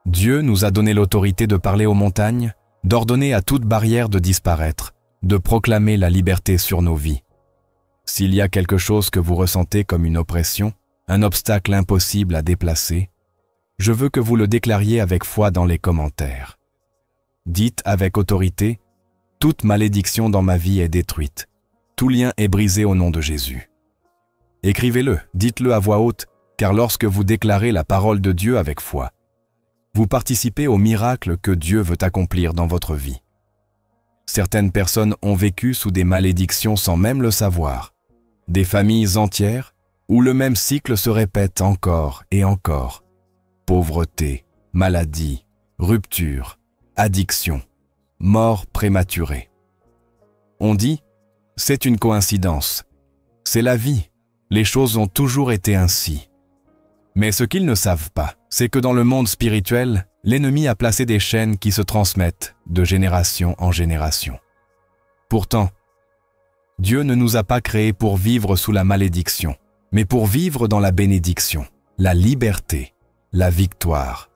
Dieu nous a donné l'autorité de parler aux montagnes, d'ordonner à toute barrière de disparaître, de proclamer la liberté sur nos vies. S'il y a quelque chose que vous ressentez comme une oppression, un obstacle impossible à déplacer, je veux que vous le déclariez avec foi dans les commentaires. Dites avec autorité, « Toute malédiction dans ma vie est détruite. Tout lien est brisé au nom de Jésus. » Écrivez-le, dites-le à voix haute, car lorsque vous déclarez la parole de Dieu avec foi, vous participez au miracle que Dieu veut accomplir dans votre vie. Certaines personnes ont vécu sous des malédictions sans même le savoir. Des familles entières où le même cycle se répète encore et encore. Pauvreté, maladie, rupture, addiction, mort prématurée. On dit, c'est une coïncidence. C'est la vie. Les choses ont toujours été ainsi. Mais ce qu'ils ne savent pas, c'est que dans le monde spirituel, l'ennemi a placé des chaînes qui se transmettent de génération en génération. Pourtant, Dieu ne nous a pas créés pour vivre sous la malédiction, mais pour vivre dans la bénédiction, la liberté, la victoire.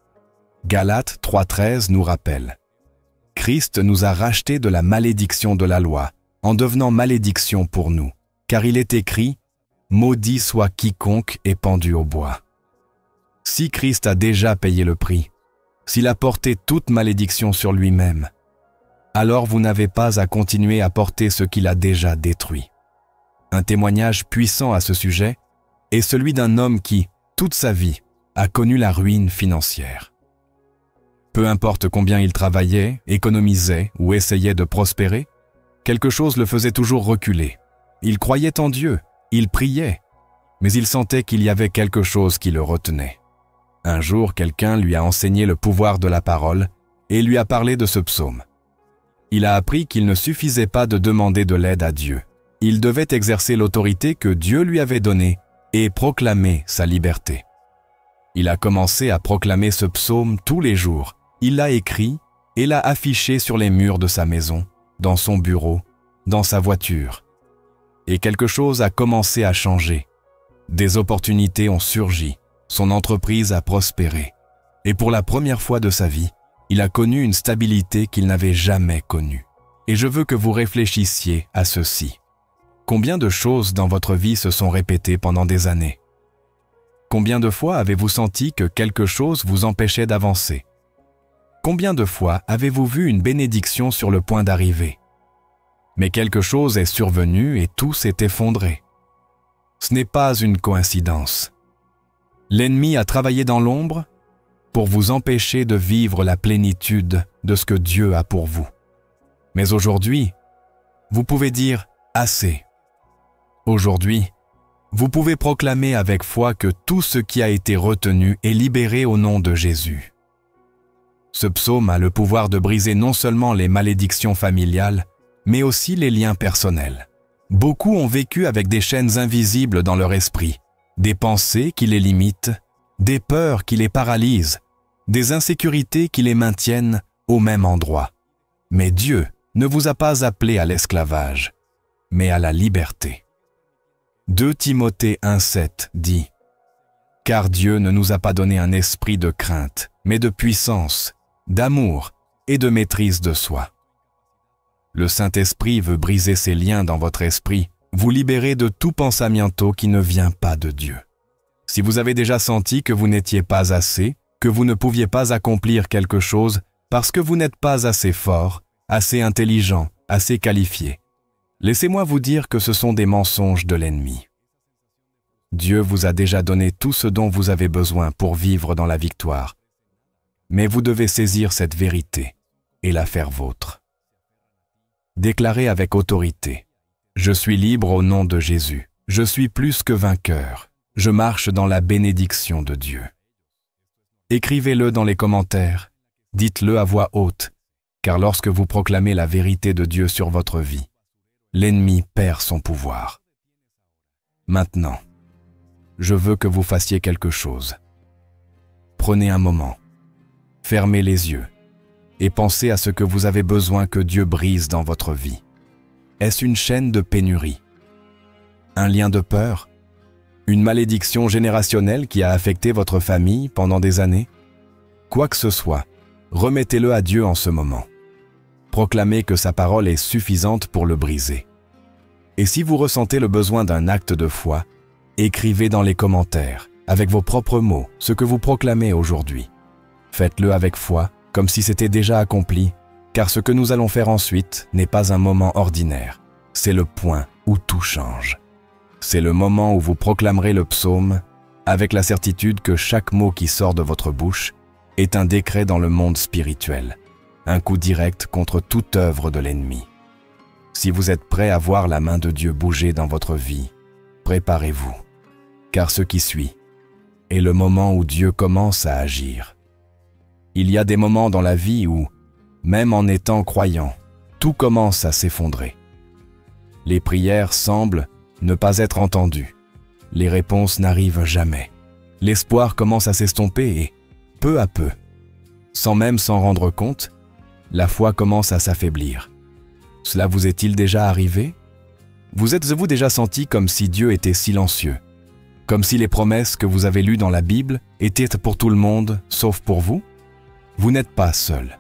Galates 3,13 nous rappelle « Christ nous a rachetés de la malédiction de la loi, en devenant malédiction pour nous, car il est écrit « Maudit soit quiconque est pendu au bois ». Si Christ a déjà payé le prix, s'il a porté toute malédiction sur lui-même, alors vous n'avez pas à continuer à porter ce qu'il a déjà détruit. Un témoignage puissant à ce sujet est celui d'un homme qui, toute sa vie, a connu la ruine financière. Peu importe combien il travaillait, économisait ou essayait de prospérer, quelque chose le faisait toujours reculer. Il croyait en Dieu, il priait, mais il sentait qu'il y avait quelque chose qui le retenait. Un jour, quelqu'un lui a enseigné le pouvoir de la parole et lui a parlé de ce psaume. Il a appris qu'il ne suffisait pas de demander de l'aide à Dieu. Il devait exercer l'autorité que Dieu lui avait donnée et proclamer sa liberté. Il a commencé à proclamer ce psaume tous les jours. Il l'a écrit et l'a affiché sur les murs de sa maison, dans son bureau, dans sa voiture. Et quelque chose a commencé à changer. Des opportunités ont surgi. Son entreprise a prospéré. Et pour la première fois de sa vie, il a connu une stabilité qu'il n'avait jamais connue. Et je veux que vous réfléchissiez à ceci. Combien de choses dans votre vie se sont répétées pendant des années? Combien de fois avez-vous senti que quelque chose vous empêchait d'avancer? Combien de fois avez-vous vu une bénédiction sur le point d'arriver? Mais quelque chose est survenu et tout s'est effondré. Ce n'est pas une coïncidence. L'ennemi a travaillé dans l'ombre pour vous empêcher de vivre la plénitude de ce que Dieu a pour vous. Mais aujourd'hui, vous pouvez dire « assez ». Aujourd'hui, vous pouvez proclamer avec foi que tout ce qui a été retenu est libéré au nom de Jésus. Ce psaume a le pouvoir de briser non seulement les malédictions familiales, mais aussi les liens personnels. Beaucoup ont vécu avec des chaînes invisibles dans leur esprit, des pensées qui les limitent, des peurs qui les paralysent, des insécurités qui les maintiennent au même endroit. Mais Dieu ne vous a pas appelé à l'esclavage, mais à la liberté. 2 Timothée 1,7 dit « Car Dieu ne nous a pas donné un esprit de crainte, mais de puissance, d'amour et de maîtrise de soi. » Le Saint-Esprit veut briser ces liens dans votre esprit, vous libérer de tout pensamiento qui ne vient pas de Dieu. Si vous avez déjà senti que vous n'étiez pas assez, que vous ne pouviez pas accomplir quelque chose parce que vous n'êtes pas assez fort, assez intelligent, assez qualifié, laissez-moi vous dire que ce sont des mensonges de l'ennemi. Dieu vous a déjà donné tout ce dont vous avez besoin pour vivre dans la victoire. Mais vous devez saisir cette vérité et la faire vôtre. Déclarez avec autorité « Je suis libre au nom de Jésus. Je suis plus que vainqueur. Je marche dans la bénédiction de Dieu. » Écrivez-le dans les commentaires. Dites-le à voix haute, car lorsque vous proclamez la vérité de Dieu sur votre vie, l'ennemi perd son pouvoir. Maintenant, je veux que vous fassiez quelque chose. Prenez un moment, fermez les yeux et pensez à ce que vous avez besoin que Dieu brise dans votre vie. Est-ce une chaîne de pénurie? Un lien de peur? Une malédiction générationnelle qui a affecté votre famille pendant des années? Quoi que ce soit, remettez-le à Dieu en ce moment. Proclamez que sa parole est suffisante pour le briser. Et si vous ressentez le besoin d'un acte de foi, écrivez dans les commentaires, avec vos propres mots, ce que vous proclamez aujourd'hui. Faites-le avec foi, comme si c'était déjà accompli, car ce que nous allons faire ensuite n'est pas un moment ordinaire. C'est le point où tout change. C'est le moment où vous proclamerez le psaume avec la certitude que chaque mot qui sort de votre bouche est un décret dans le monde spirituel, un coup direct contre toute œuvre de l'ennemi. Si vous êtes prêt à voir la main de Dieu bouger dans votre vie, préparez-vous, car ce qui suit est le moment où Dieu commence à agir. Il y a des moments dans la vie où, même en étant croyant, tout commence à s'effondrer. Les prières semblent ne pas être entendues. Les réponses n'arrivent jamais. L'espoir commence à s'estomper et, peu à peu, sans même s'en rendre compte, la foi commence à s'affaiblir. Cela vous est-il déjà arrivé? Vous êtes-vous déjà senti comme si Dieu était silencieux? Comme si les promesses que vous avez lues dans la Bible étaient pour tout le monde, sauf pour vous? Vous n'êtes pas seul.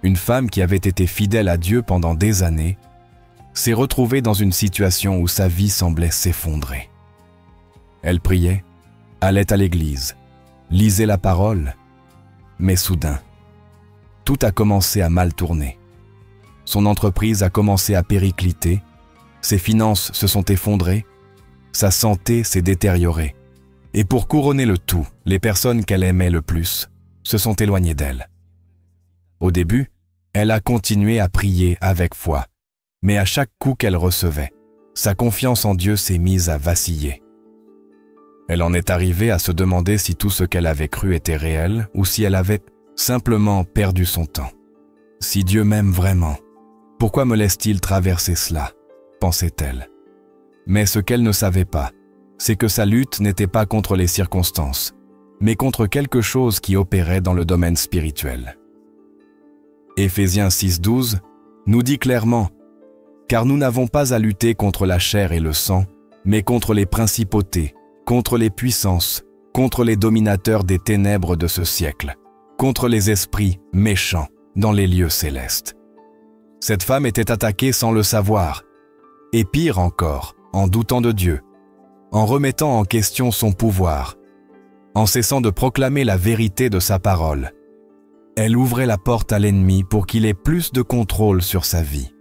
Une femme qui avait été fidèle à Dieu pendant des années s'est retrouvée dans une situation où sa vie semblait s'effondrer. Elle priait, allait à l'église, lisait la parole, mais soudain, tout a commencé à mal tourner. Son entreprise a commencé à péricliter, ses finances se sont effondrées, sa santé s'est détériorée. Et pour couronner le tout, les personnes qu'elle aimait le plus se sont éloignées d'elle. Au début, elle a continué à prier avec foi, mais à chaque coup qu'elle recevait, sa confiance en Dieu s'est mise à vaciller. Elle en est arrivée à se demander si tout ce qu'elle avait cru était réel ou si elle avait simplement perdu son temps. Si Dieu m'aime vraiment, pourquoi me laisse-t-il traverser cela? Pensait-elle. Mais ce qu'elle ne savait pas, c'est que sa lutte n'était pas contre les circonstances, mais contre quelque chose qui opérait dans le domaine spirituel. Éphésiens 6,12 nous dit clairement « Car nous n'avons pas à lutter contre la chair et le sang, mais contre les principautés, contre les puissances, contre les dominateurs des ténèbres de ce siècle, contre les esprits méchants dans les lieux célestes. » Cette femme était attaquée sans le savoir, et pire encore, en doutant de Dieu, en remettant en question son pouvoir, en cessant de proclamer la vérité de sa parole. Elle ouvrait la porte à l'ennemi pour qu'il ait plus de contrôle sur sa vie.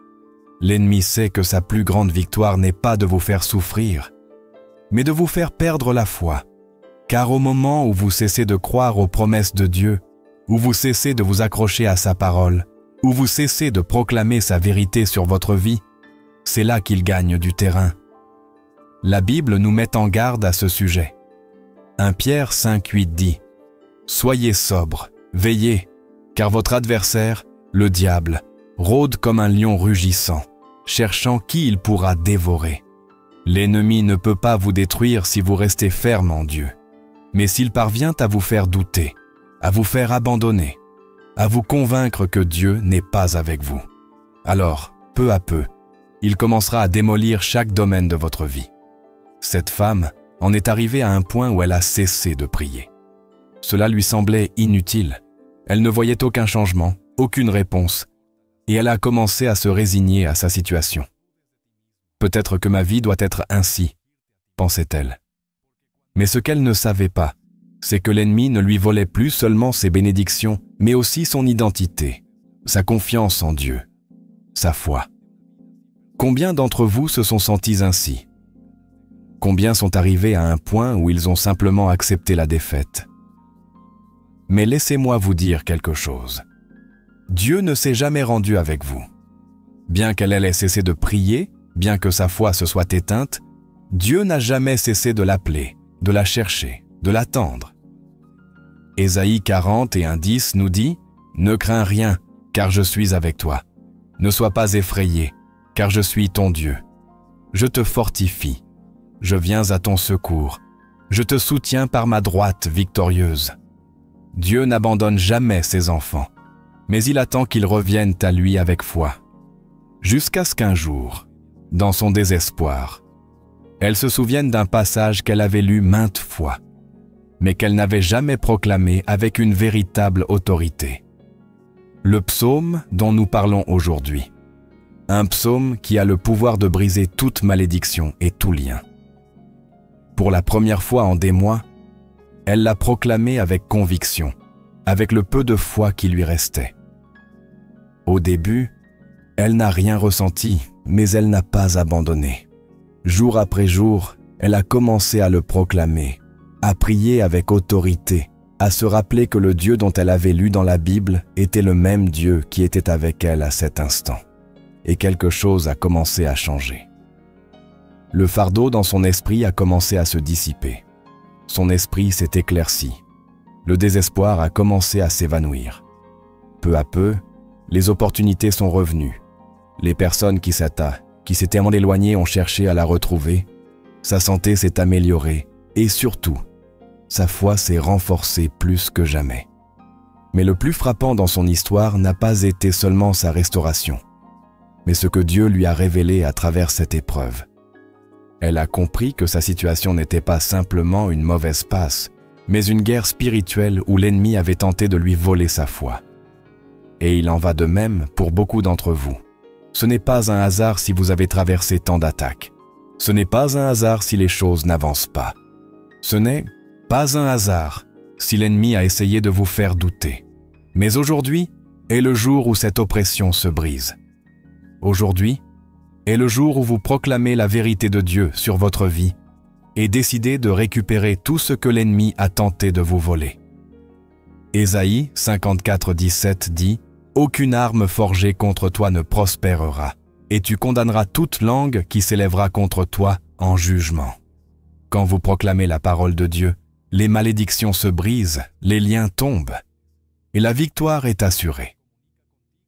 L'ennemi sait que sa plus grande victoire n'est pas de vous faire souffrir, mais de vous faire perdre la foi. Car au moment où vous cessez de croire aux promesses de Dieu, où vous cessez de vous accrocher à sa parole, où vous cessez de proclamer sa vérité sur votre vie, c'est là qu'il gagne du terrain. La Bible nous met en garde à ce sujet. 1 Pierre 5,8 dit « Soyez sobres, veillez, car votre adversaire, le diable, rôde comme un lion rugissant, cherchant qui il pourra dévorer. L'ennemi ne peut pas vous détruire si vous restez ferme en Dieu, mais s'il parvient à vous faire douter, à vous faire abandonner, à vous convaincre que Dieu n'est pas avec vous. Alors, peu à peu, il commencera à démolir chaque domaine de votre vie. Cette femme en est arrivée à un point où elle a cessé de prier. Cela lui semblait inutile. Elle ne voyait aucun changement, aucune réponse, et elle a commencé à se résigner à sa situation. Peut-être que ma vie doit être ainsi, pensait-elle. Mais ce qu'elle ne savait pas, c'est que l'ennemi ne lui volait plus seulement ses bénédictions, mais aussi son identité, sa confiance en Dieu, sa foi. Combien d'entre vous se sont sentis ainsi? Combien sont arrivés à un point où ils ont simplement accepté la défaite? Mais laissez-moi vous dire quelque chose. Dieu ne s'est jamais rendu avec vous. Bien qu'elle ait cessé de prier, bien que sa foi se soit éteinte, Dieu n'a jamais cessé de l'appeler, de la chercher, de l'attendre. Ésaïe 40 et 1:10 nous dit « Ne crains rien, car je suis avec toi. Ne sois pas effrayé, car je suis ton Dieu. Je te fortifie. Je viens à ton secours. Je te soutiens par ma droite victorieuse. » Dieu n'abandonne jamais ses enfants, mais il attend qu'ils reviennent à lui avec foi. Jusqu'à ce qu'un jour, dans son désespoir, elle se souvienne d'un passage qu'elle avait lu maintes fois, mais qu'elle n'avait jamais proclamé avec une véritable autorité. Le psaume dont nous parlons aujourd'hui. Un psaume qui a le pouvoir de briser toute malédiction et tout lien. Pour la première fois en des mois, elle l'a proclamé avec conviction, avec le peu de foi qui lui restait. Au début, elle n'a rien ressenti, mais elle n'a pas abandonné. Jour après jour, elle a commencé à le proclamer, à prier avec autorité, à se rappeler que le Dieu dont elle avait lu dans la Bible était le même Dieu qui était avec elle à cet instant. Et quelque chose a commencé à changer. Le fardeau dans son esprit a commencé à se dissiper. Son esprit s'est éclairci. Le désespoir a commencé à s'évanouir. Peu à peu, les opportunités sont revenues. Les personnes qui s'étaient en éloignées ont cherché à la retrouver. Sa santé s'est améliorée et surtout, sa foi s'est renforcée plus que jamais. Mais le plus frappant dans son histoire n'a pas été seulement sa restauration, mais ce que Dieu lui a révélé à travers cette épreuve. Elle a compris que sa situation n'était pas simplement une mauvaise passe, mais une guerre spirituelle où l'ennemi avait tenté de lui voler sa foi. Et il en va de même pour beaucoup d'entre vous. Ce n'est pas un hasard si vous avez traversé tant d'attaques. Ce n'est pas un hasard si les choses n'avancent pas. Ce n'est pas un hasard si l'ennemi a essayé de vous faire douter. Mais aujourd'hui est le jour où cette oppression se brise. Aujourd'hui est le jour où vous proclamez la vérité de Dieu sur votre vie et décidez de récupérer tout ce que l'ennemi a tenté de vous voler. Ésaïe 54:17 dit « Aucune arme forgée contre toi ne prospérera, et tu condamneras toute langue qui s'élèvera contre toi en jugement. » Quand vous proclamez la parole de Dieu, les malédictions se brisent, les liens tombent, et la victoire est assurée.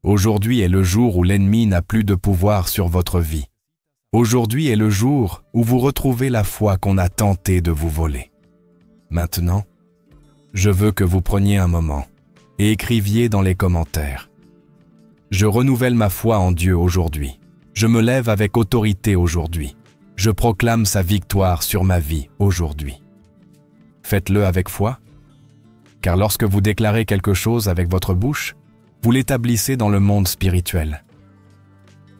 Aujourd'hui est le jour où l'ennemi n'a plus de pouvoir sur votre vie. Aujourd'hui est le jour où vous retrouvez la foi qu'on a tenté de vous voler. Maintenant, je veux que vous preniez un moment et écriviez dans les commentaires. Je renouvelle ma foi en Dieu aujourd'hui. Je me lève avec autorité aujourd'hui. Je proclame sa victoire sur ma vie aujourd'hui. Faites-le avec foi, car lorsque vous déclarez quelque chose avec votre bouche, vous l'établissez dans le monde spirituel.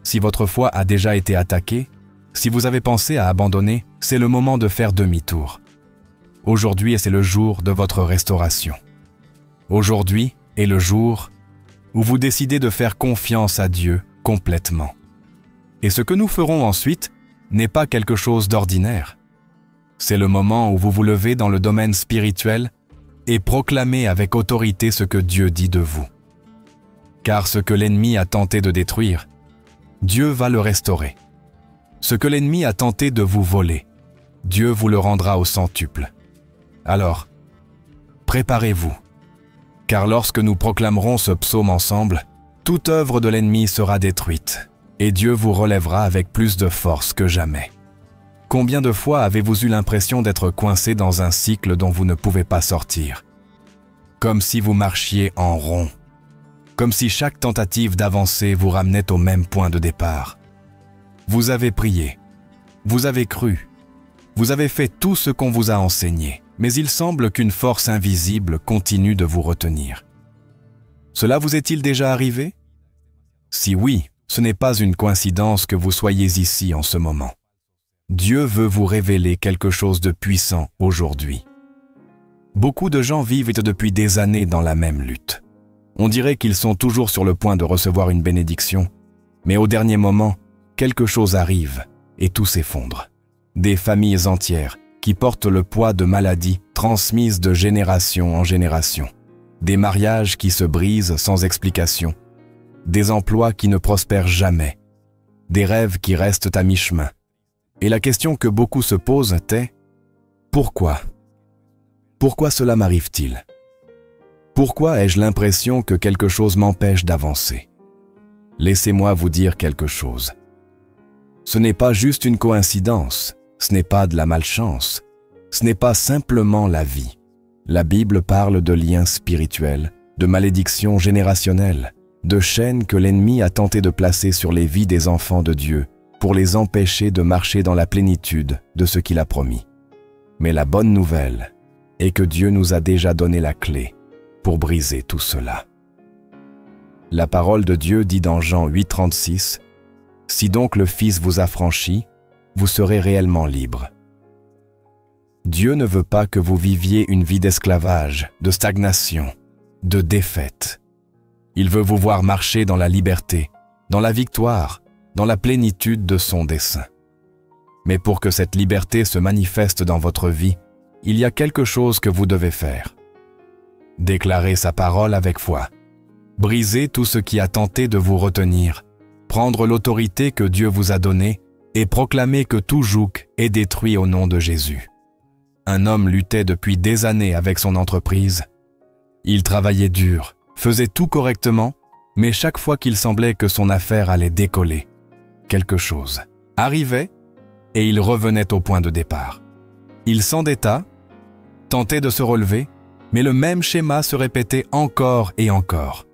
Si votre foi a déjà été attaquée, si vous avez pensé à abandonner, c'est le moment de faire demi-tour. Aujourd'hui, c'est le jour de votre restauration. Aujourd'hui est le jour où vous décidez de faire confiance à Dieu complètement. Et ce que nous ferons ensuite n'est pas quelque chose d'ordinaire. C'est le moment où vous vous levez dans le domaine spirituel et proclamez avec autorité ce que Dieu dit de vous. Car ce que l'ennemi a tenté de détruire, Dieu va le restaurer. Ce que l'ennemi a tenté de vous voler, Dieu vous le rendra au centuple. Alors, préparez-vous, car lorsque nous proclamerons ce psaume ensemble, toute œuvre de l'ennemi sera détruite, et Dieu vous relèvera avec plus de force que jamais. Combien de fois avez-vous eu l'impression d'être coincé dans un cycle dont vous ne pouvez pas sortir? Comme si vous marchiez en rond. comme si chaque tentative d'avancer vous ramenait au même point de départ. Vous avez prié, vous avez cru, vous avez fait tout ce qu'on vous a enseigné, mais il semble qu'une force invisible continue de vous retenir. Cela vous est-il déjà arrivé? Si oui, ce n'est pas une coïncidence que vous soyez ici en ce moment. Dieu veut vous révéler quelque chose de puissant aujourd'hui. Beaucoup de gens vivent depuis des années dans la même lutte. On dirait qu'ils sont toujours sur le point de recevoir une bénédiction, mais au dernier moment, quelque chose arrive et tout s'effondre. Des familles entières qui portent le poids de maladies transmises de génération en génération. Des mariages qui se brisent sans explication. Des emplois qui ne prospèrent jamais. Des rêves qui restent à mi-chemin. Et la question que beaucoup se posent est « Pourquoi ? Pourquoi cela m'arrive-t-il ? Pourquoi ai-je l'impression que quelque chose m'empêche d'avancer ?» Laissez-moi vous dire quelque chose. Ce n'est pas juste une coïncidence, ce n'est pas de la malchance, ce n'est pas simplement la vie. La Bible parle de liens spirituels, de malédictions générationnelles, de chaînes que l'ennemi a tenté de placer sur les vies des enfants de Dieu pour les empêcher de marcher dans la plénitude de ce qu'il a promis. Mais la bonne nouvelle est que Dieu nous a déjà donné la clé pour briser tout cela. La parole de Dieu dit dans Jean 8,36 « Si donc le Fils vous affranchit, vous serez réellement libre. » Dieu ne veut pas que vous viviez une vie d'esclavage, de stagnation, de défaite. Il veut vous voir marcher dans la liberté, dans la victoire, dans la plénitude de son dessein. Mais pour que cette liberté se manifeste dans votre vie, il y a quelque chose que vous devez faire. Déclarer sa parole avec foi. Briser tout ce qui a tenté de vous retenir. Prendre l'autorité que Dieu vous a donnée et proclamer que tout joug est détruit au nom de Jésus. Un homme luttait depuis des années avec son entreprise. Il travaillait dur, faisait tout correctement, mais chaque fois qu'il semblait que son affaire allait décoller, quelque chose arrivait et il revenait au point de départ. Il s'endetta, tentait de se relever, mais le même schéma se répétait encore et encore,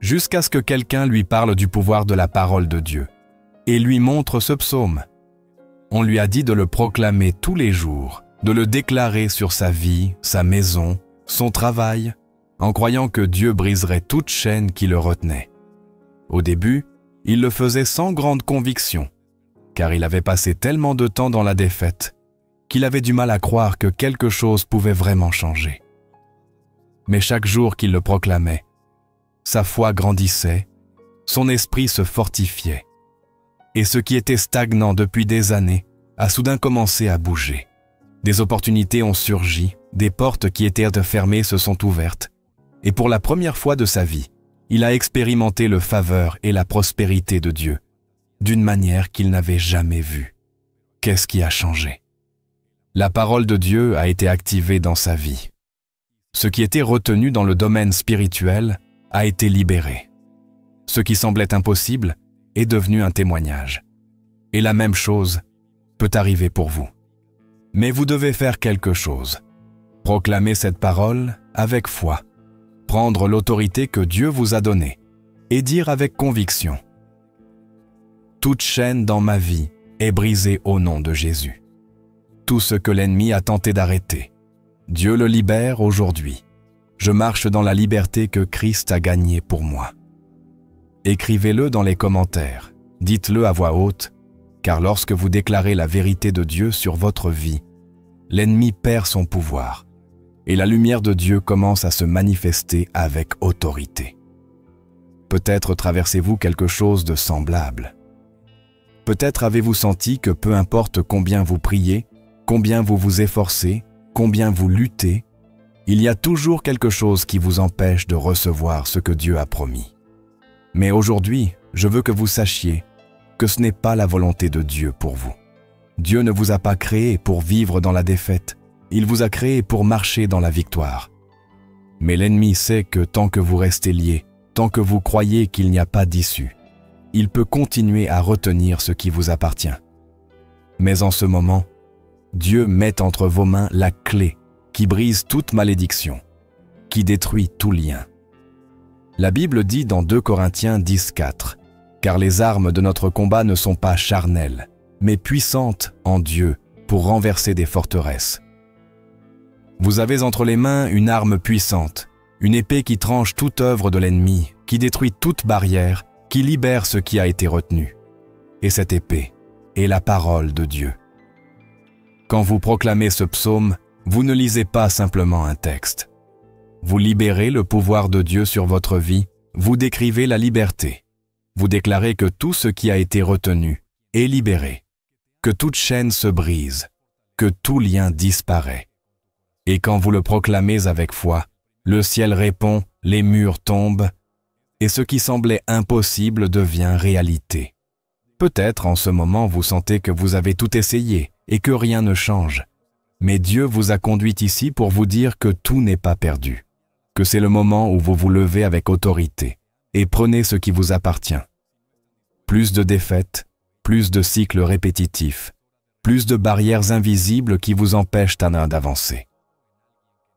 jusqu'à ce que quelqu'un lui parle du pouvoir de la parole de Dieu et lui montre ce psaume. On lui a dit de le proclamer tous les jours, de le déclarer sur sa vie, sa maison, son travail, en croyant que Dieu briserait toute chaîne qui le retenait. Au début, il le faisait sans grande conviction, car il avait passé tellement de temps dans la défaite qu'il avait du mal à croire que quelque chose pouvait vraiment changer. Mais chaque jour qu'il le proclamait, sa foi grandissait, son esprit se fortifiait, et ce qui était stagnant depuis des années a soudain commencé à bouger. Des opportunités ont surgi, des portes qui étaient fermées se sont ouvertes, et pour la première fois de sa vie, il a expérimenté le faveur et la prospérité de Dieu, d'une manière qu'il n'avait jamais vue. Qu'est-ce qui a changé? La parole de Dieu a été activée dans sa vie. Ce qui était retenu dans le domaine spirituel a été libéré. Ce qui semblait impossible est devenu un témoignage. Et la même chose peut arriver pour vous. Mais vous devez faire quelque chose. Proclamer cette parole avec foi. Prendre l'autorité que Dieu vous a donnée et dire avec conviction: toute chaîne dans ma vie est brisée au nom de Jésus. Tout ce que l'ennemi a tenté d'arrêter, Dieu le libère aujourd'hui. Je marche dans la liberté que Christ a gagnée pour moi. Écrivez-le dans les commentaires, dites-le à voix haute, car lorsque vous déclarez la vérité de Dieu sur votre vie, l'ennemi perd son pouvoir et la lumière de Dieu commence à se manifester avec autorité. Peut-être traversez-vous quelque chose de semblable. Peut-être avez-vous senti que peu importe combien vous priez, combien vous vous efforcez, combien vous luttez, il y a toujours quelque chose qui vous empêche de recevoir ce que Dieu a promis. Mais aujourd'hui, je veux que vous sachiez que ce n'est pas la volonté de Dieu pour vous. Dieu ne vous a pas créé pour vivre dans la défaite, il vous a créé pour marcher dans la victoire. Mais l'ennemi sait que tant que vous restez liés, tant que vous croyez qu'il n'y a pas d'issue, il peut continuer à retenir ce qui vous appartient. Mais en ce moment, Dieu met entre vos mains la clé qui brise toute malédiction, qui détruit tout lien. La Bible dit dans 2 Corinthiens 10:4 « Car les armes de notre combat ne sont pas charnelles, mais puissantes en Dieu pour renverser des forteresses. » Vous avez entre les mains une arme puissante, une épée qui tranche toute œuvre de l'ennemi, qui détruit toute barrière, qui libère ce qui a été retenu. Et cette épée est la parole de Dieu. Quand vous proclamez ce psaume, vous ne lisez pas simplement un texte. Vous libérez le pouvoir de Dieu sur votre vie, vous décrivez la liberté. Vous déclarez que tout ce qui a été retenu est libéré, que toute chaîne se brise, que tout lien disparaît. Et quand vous le proclamez avec foi, le ciel répond, les murs tombent, et ce qui semblait impossible devient réalité. Peut-être en ce moment vous sentez que vous avez tout essayé et que rien ne change. Mais Dieu vous a conduit ici pour vous dire que tout n'est pas perdu, que c'est le moment où vous vous levez avec autorité et prenez ce qui vous appartient. Plus de défaites, plus de cycles répétitifs, plus de barrières invisibles qui vous empêchent d'avancer.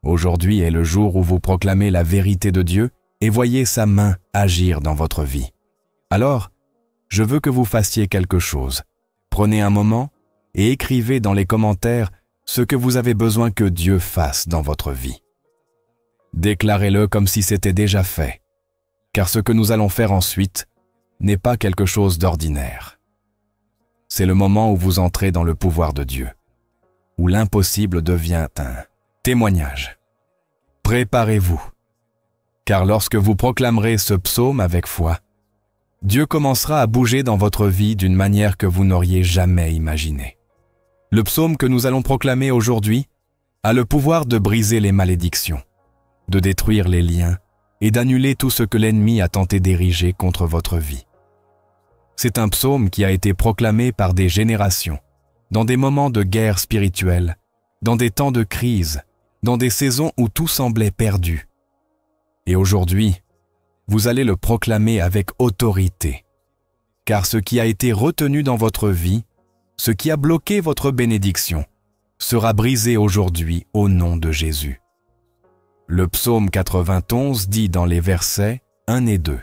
Aujourd'hui est le jour où vous proclamez la vérité de Dieu et voyez sa main agir dans votre vie. Alors, je veux que vous fassiez quelque chose. Prenez un moment et écrivez dans les commentaires ce que vous avez besoin que Dieu fasse dans votre vie. Déclarez-le comme si c'était déjà fait, car ce que nous allons faire ensuite n'est pas quelque chose d'ordinaire. C'est le moment où vous entrez dans le pouvoir de Dieu, où l'impossible devient un témoignage. Préparez-vous, car lorsque vous proclamerez ce psaume avec foi, Dieu commencera à bouger dans votre vie d'une manière que vous n'auriez jamais imaginée. Le psaume que nous allons proclamer aujourd'hui a le pouvoir de briser les malédictions, de détruire les liens et d'annuler tout ce que l'ennemi a tenté d'ériger contre votre vie. C'est un psaume qui a été proclamé par des générations, dans des moments de guerre spirituelle, dans des temps de crise, dans des saisons où tout semblait perdu. Et aujourd'hui, vous allez le proclamer avec autorité, car ce qui a été retenu dans votre vie, ce qui a bloqué votre bénédiction, sera brisé aujourd'hui au nom de Jésus. Le psaume 91 dit dans les versets 1 et 2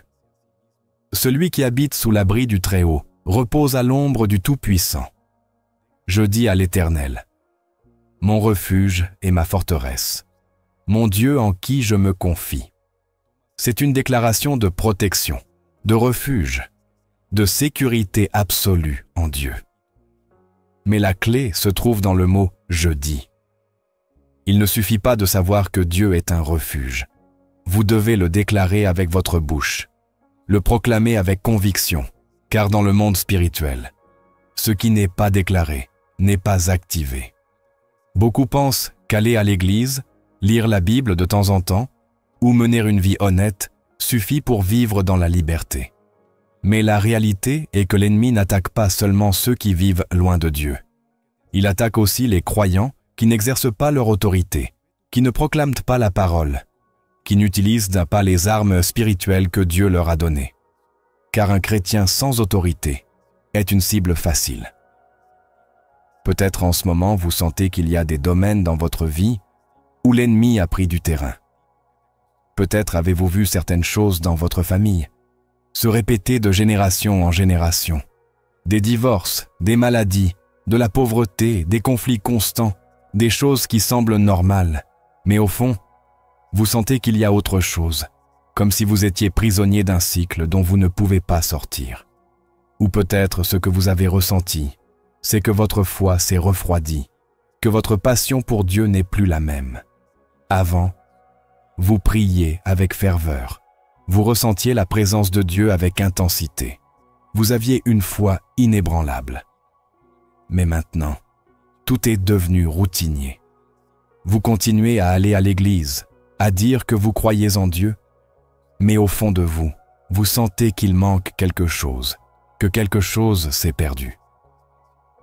« Celui qui habite sous l'abri du Très-Haut repose à l'ombre du Tout-Puissant. Je dis à l'Éternel, mon refuge et ma forteresse, mon Dieu en qui je me confie. » C'est une déclaration de protection, de refuge, de sécurité absolue en Dieu. Mais la clé se trouve dans le mot « je dis ». Il ne suffit pas de savoir que Dieu est un refuge. Vous devez le déclarer avec votre bouche, le proclamer avec conviction, car dans le monde spirituel, ce qui n'est pas déclaré n'est pas activé. Beaucoup pensent qu'aller à l'église, lire la Bible de temps en temps, ou mener une vie honnête suffit pour vivre dans la liberté. Mais la réalité est que l'ennemi n'attaque pas seulement ceux qui vivent loin de Dieu. Il attaque aussi les croyants qui n'exercent pas leur autorité, qui ne proclament pas la parole, qui n'utilisent pas les armes spirituelles que Dieu leur a données. Car un chrétien sans autorité est une cible facile. Peut-être en ce moment vous sentez qu'il y a des domaines dans votre vie où l'ennemi a pris du terrain. Peut-être avez-vous vu certaines choses dans votre famille se répéter de génération en génération. Des divorces, des maladies, de la pauvreté, des conflits constants, des choses qui semblent normales. Mais au fond, vous sentez qu'il y a autre chose, comme si vous étiez prisonnier d'un cycle dont vous ne pouvez pas sortir. Ou peut-être ce que vous avez ressenti, c'est que votre foi s'est refroidie, que votre passion pour Dieu n'est plus la même. Avant, vous priez avec ferveur. Vous ressentiez la présence de Dieu avec intensité. Vous aviez une foi inébranlable. Mais maintenant, tout est devenu routinier. Vous continuez à aller à l'église, à dire que vous croyez en Dieu, mais au fond de vous, vous sentez qu'il manque quelque chose, que quelque chose s'est perdu.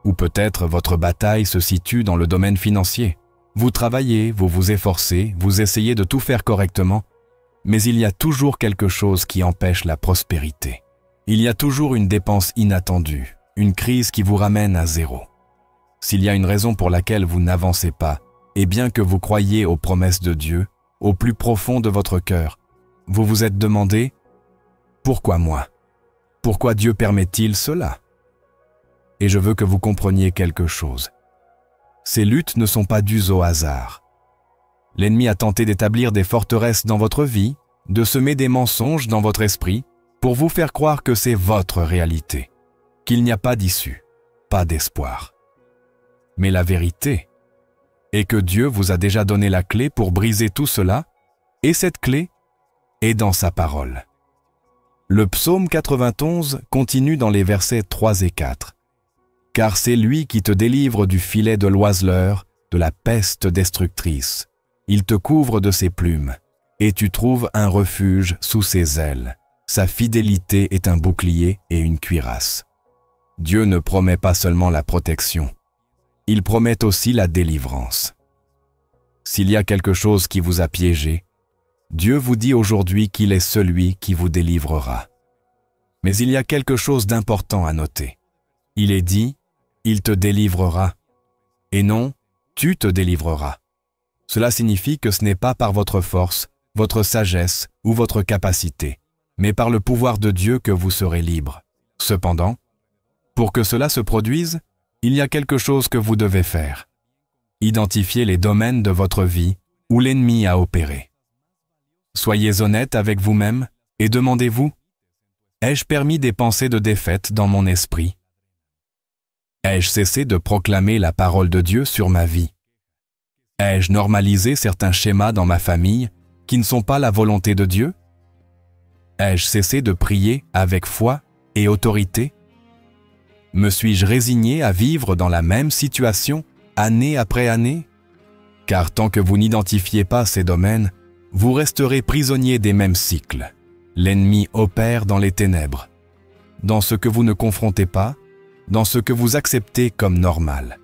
Ou peut-être votre bataille se situe dans le domaine financier. Vous travaillez, vous vous efforcez, vous essayez de tout faire correctement, mais il y a toujours quelque chose qui empêche la prospérité. Il y a toujours une dépense inattendue, une crise qui vous ramène à zéro. S'il y a une raison pour laquelle vous n'avancez pas, et bien que vous croyiez aux promesses de Dieu, au plus profond de votre cœur, vous vous êtes demandé « Pourquoi moi? Pourquoi Dieu permet-il cela ?» Et je veux que vous compreniez quelque chose. Ces luttes ne sont pas dues au hasard. L'ennemi a tenté d'établir des forteresses dans votre vie, de semer des mensonges dans votre esprit, pour vous faire croire que c'est votre réalité, qu'il n'y a pas d'issue, pas d'espoir. Mais la vérité est que Dieu vous a déjà donné la clé pour briser tout cela, et cette clé est dans sa parole. Le psaume 91 continue dans les versets 3 et 4. « Car c'est lui qui te délivre du filet de l'oiseleur, de la peste destructrice. Il te couvre de ses plumes, et tu trouves un refuge sous ses ailes. Sa fidélité est un bouclier et une cuirasse. » Dieu ne promet pas seulement la protection, il promet aussi la délivrance. S'il y a quelque chose qui vous a piégé, Dieu vous dit aujourd'hui qu'il est celui qui vous délivrera. Mais il y a quelque chose d'important à noter. Il est dit, il te délivrera, et non, tu te délivreras. Cela signifie que ce n'est pas par votre force, votre sagesse ou votre capacité, mais par le pouvoir de Dieu que vous serez libre. Cependant, pour que cela se produise, il y a quelque chose que vous devez faire. Identifiez les domaines de votre vie où l'ennemi a opéré. Soyez honnête avec vous-même et demandez-vous, ai-je permis des pensées de défaite dans mon esprit? Ai-je cessé de proclamer la parole de Dieu sur ma vie? Ai-je normalisé certains schémas dans ma famille qui ne sont pas la volonté de Dieu? Ai-je cessé de prier avec foi et autorité? Me suis-je résigné à vivre dans la même situation année après année? Car tant que vous n'identifiez pas ces domaines, vous resterez prisonnier des mêmes cycles. L'ennemi opère dans les ténèbres, dans ce que vous ne confrontez pas, dans ce que vous acceptez comme normal.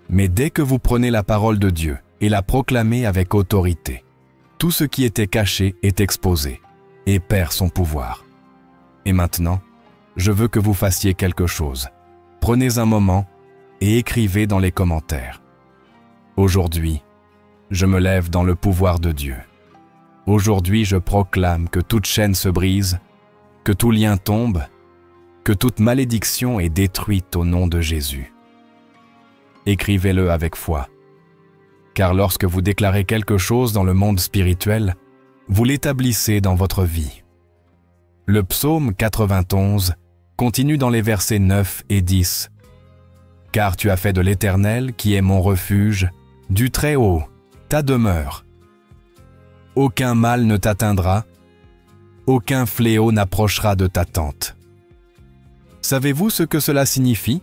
Mais dès que vous prenez la parole de Dieu et la proclamez avec autorité, tout ce qui était caché est exposé et perd son pouvoir. Et maintenant, je veux que vous fassiez quelque chose. Prenez un moment et écrivez dans les commentaires. Aujourd'hui, je me lève dans le pouvoir de Dieu. Aujourd'hui, je proclame que toute chaîne se brise, que tout lien tombe, que toute malédiction est détruite au nom de Jésus. Écrivez-le avec foi. Car lorsque vous déclarez quelque chose dans le monde spirituel, vous l'établissez dans votre vie. Le psaume 91 continue dans les versets 9 et 10. « Car tu as fait de l'Éternel, qui est mon refuge, du Très-Haut, ta demeure. Aucun mal ne t'atteindra, aucun fléau n'approchera de ta tente. » Savez-vous ce que cela signifie?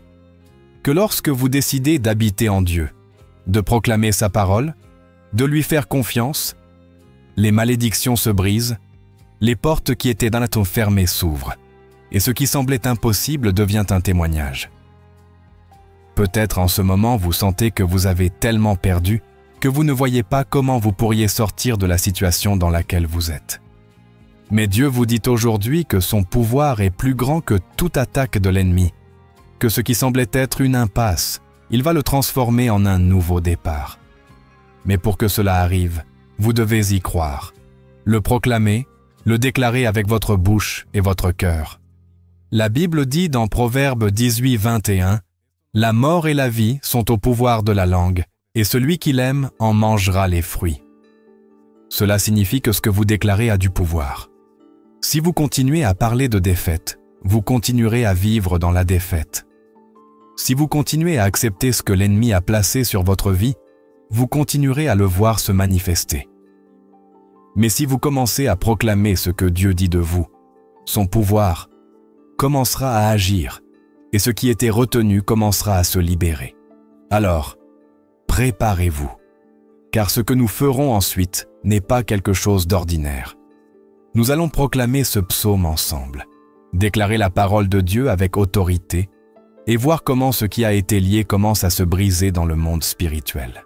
Que lorsque vous décidez d'habiter en Dieu, de proclamer sa parole, de lui faire confiance, les malédictions se brisent, les portes qui étaient dans la tombe fermée s'ouvrent, et ce qui semblait impossible devient un témoignage. Peut-être en ce moment vous sentez que vous avez tellement perdu que vous ne voyez pas comment vous pourriez sortir de la situation dans laquelle vous êtes. Mais Dieu vous dit aujourd'hui que son pouvoir est plus grand que toute attaque de l'ennemi, que ce qui semblait être une impasse, il va le transformer en un nouveau départ. Mais pour que cela arrive, vous devez y croire, le proclamer, le déclarer avec votre bouche et votre cœur. La Bible dit dans Proverbe 18, 21, « La mort et la vie sont au pouvoir de la langue, et celui qui l'aime en mangera les fruits. » Cela signifie que ce que vous déclarez a du pouvoir. Si vous continuez à parler de défaite, vous continuerez à vivre dans la défaite. Si vous continuez à accepter ce que l'ennemi a placé sur votre vie, vous continuerez à le voir se manifester. Mais si vous commencez à proclamer ce que Dieu dit de vous, son pouvoir commencera à agir et ce qui était retenu commencera à se libérer. Alors, préparez-vous, car ce que nous ferons ensuite n'est pas quelque chose d'ordinaire. Nous allons proclamer ce psaume ensemble, déclarer la parole de Dieu avec autorité et voir comment ce qui a été lié commence à se briser dans le monde spirituel.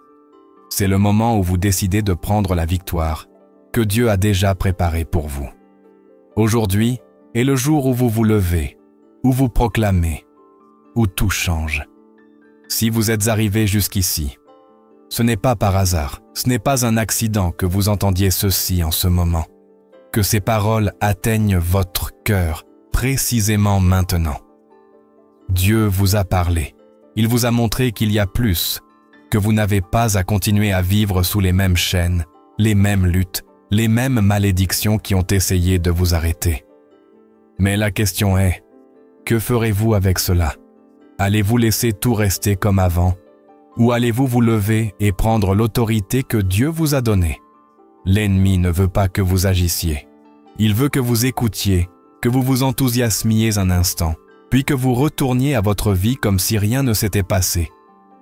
C'est le moment où vous décidez de prendre la victoire que Dieu a déjà préparée pour vous. Aujourd'hui est le jour où vous vous levez, où vous proclamez, où tout change. Si vous êtes arrivé jusqu'ici, ce n'est pas par hasard, ce n'est pas un accident que vous entendiez ceci en ce moment. Que ces paroles atteignent votre cœur précisément maintenant. Dieu vous a parlé. Il vous a montré qu'il y a plus, que vous n'avez pas à continuer à vivre sous les mêmes chaînes, les mêmes luttes, les mêmes malédictions qui ont essayé de vous arrêter. Mais la question est, que ferez-vous avec cela? Allez-vous laisser tout rester comme avant? Ou allez-vous vous lever et prendre l'autorité que Dieu vous a donnée? L'ennemi ne veut pas que vous agissiez. Il veut que vous écoutiez, que vous vous enthousiasmiez un instant, puis que vous retourniez à votre vie comme si rien ne s'était passé,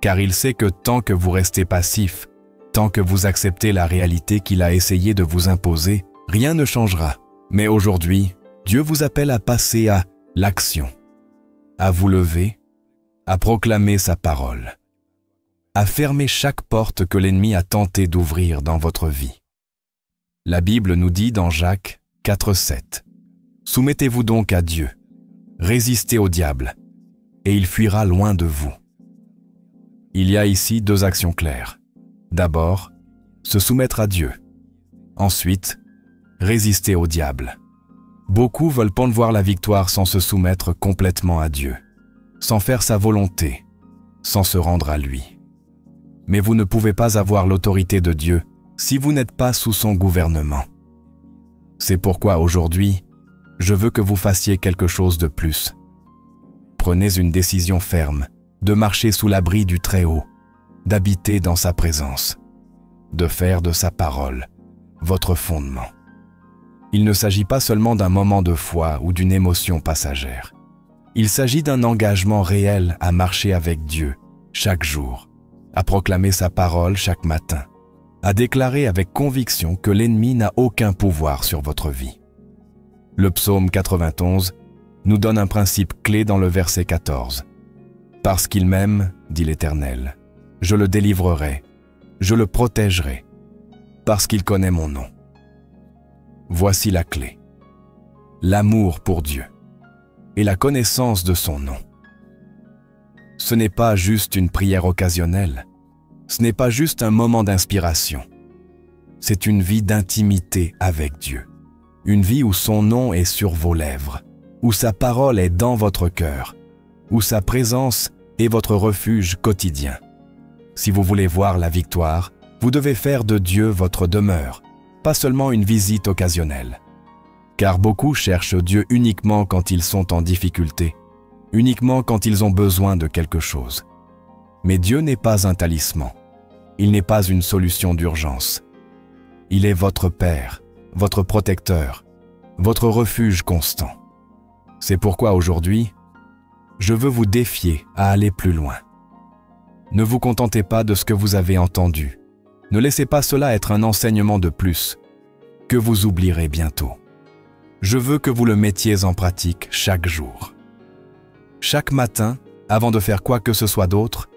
car il sait que tant que vous restez passif, tant que vous acceptez la réalité qu'il a essayé de vous imposer, rien ne changera. Mais aujourd'hui, Dieu vous appelle à passer à l'action, à vous lever, à proclamer sa parole, à fermer chaque porte que l'ennemi a tenté d'ouvrir dans votre vie. La Bible nous dit dans Jacques 4,7 « Soumettez-vous donc à Dieu, résistez au diable, et il fuira loin de vous. » Il y a ici deux actions claires. D'abord, se soumettre à Dieu. Ensuite, résister au diable. Beaucoup veulent voir la victoire sans se soumettre complètement à Dieu, sans faire sa volonté, sans se rendre à lui. Mais vous ne pouvez pas avoir l'autorité de Dieu si vous n'êtes pas sous son gouvernement. C'est pourquoi aujourd'hui, je veux que vous fassiez quelque chose de plus. Prenez une décision ferme de marcher sous l'abri du Très-Haut, d'habiter dans sa présence, de faire de sa parole votre fondement. Il ne s'agit pas seulement d'un moment de foi ou d'une émotion passagère. Il s'agit d'un engagement réel à marcher avec Dieu chaque jour, à proclamer sa parole chaque matin, à déclarer avec conviction que l'ennemi n'a aucun pouvoir sur votre vie. Le psaume 91 nous donne un principe clé dans le verset 14. « Parce qu'il m'aime, dit l'Éternel, je le délivrerai, je le protégerai, parce qu'il connaît mon nom. » Voici la clé. L'amour pour Dieu et la connaissance de son nom. Ce n'est pas juste une prière occasionnelle, ce n'est pas juste un moment d'inspiration. C'est une vie d'intimité avec Dieu, une vie où son nom est sur vos lèvres, où sa parole est dans votre cœur, où sa présence est votre refuge quotidien. Si vous voulez voir la victoire, vous devez faire de Dieu votre demeure, pas seulement une visite occasionnelle. Car beaucoup cherchent Dieu uniquement quand ils sont en difficulté, uniquement quand ils ont besoin de quelque chose. Mais Dieu n'est pas un talisman, il n'est pas une solution d'urgence. Il est votre Père, votre protecteur, votre refuge constant. C'est pourquoi aujourd'hui, je veux vous défier à aller plus loin. Ne vous contentez pas de ce que vous avez entendu. Ne laissez pas cela être un enseignement de plus, que vous oublierez bientôt. Je veux que vous le mettiez en pratique chaque jour. Chaque matin, avant de faire quoi que ce soit d'autre,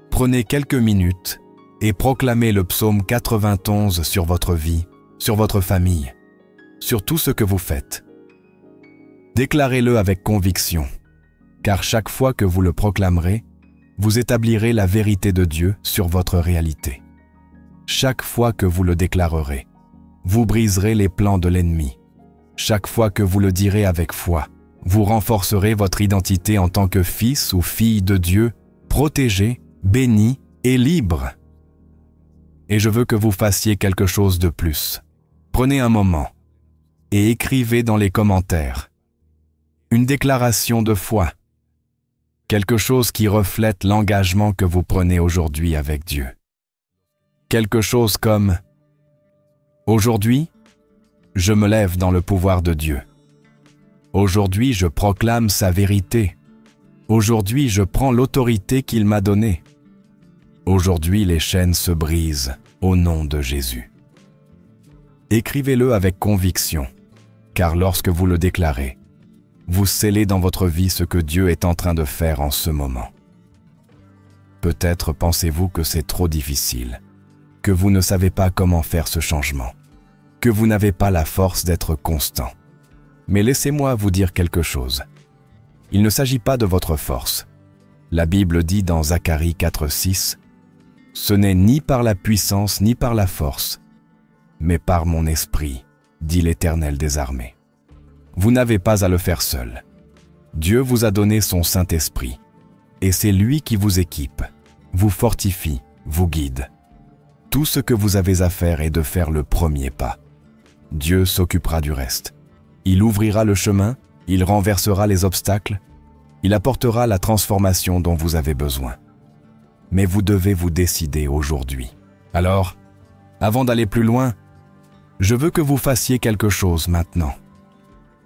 prenez quelques minutes et proclamez le psaume 91 sur votre vie, sur votre famille, sur tout ce que vous faites. Déclarez-le avec conviction, car chaque fois que vous le proclamerez, vous établirez la vérité de Dieu sur votre réalité. Chaque fois que vous le déclarerez, vous briserez les plans de l'ennemi. Chaque fois que vous le direz avec foi, vous renforcerez votre identité en tant que fils ou fille de Dieu, protégé, béni et libre. Et je veux que vous fassiez quelque chose de plus. Prenez un moment et écrivez dans les commentaires une déclaration de foi, quelque chose qui reflète l'engagement que vous prenez aujourd'hui avec Dieu. Quelque chose comme « Aujourd'hui, je me lève dans le pouvoir de Dieu. Aujourd'hui, je proclame sa vérité. Aujourd'hui, je prends l'autorité qu'il m'a donnée. Aujourd'hui, les chaînes se brisent au nom de Jésus. » Écrivez-le avec conviction, car lorsque vous le déclarez, vous scellez dans votre vie ce que Dieu est en train de faire en ce moment. Peut-être pensez-vous que c'est trop difficile, que vous ne savez pas comment faire ce changement, que vous n'avez pas la force d'être constant. Mais laissez-moi vous dire quelque chose. Il ne s'agit pas de votre force. La Bible dit dans Zacharie 4,6 « Ce n'est ni par la puissance ni par la force, mais par mon esprit, dit l'Éternel des armées. Vous n'avez pas à le faire seul. Dieu vous a donné son Saint-Esprit, et c'est lui qui vous équipe, vous fortifie, vous guide. Tout ce que vous avez à faire est de faire le premier pas. Dieu s'occupera du reste. Il ouvrira le chemin, il renversera les obstacles, il apportera la transformation dont vous avez besoin. Mais vous devez vous décider aujourd'hui. Alors, avant d'aller plus loin, je veux que vous fassiez quelque chose maintenant.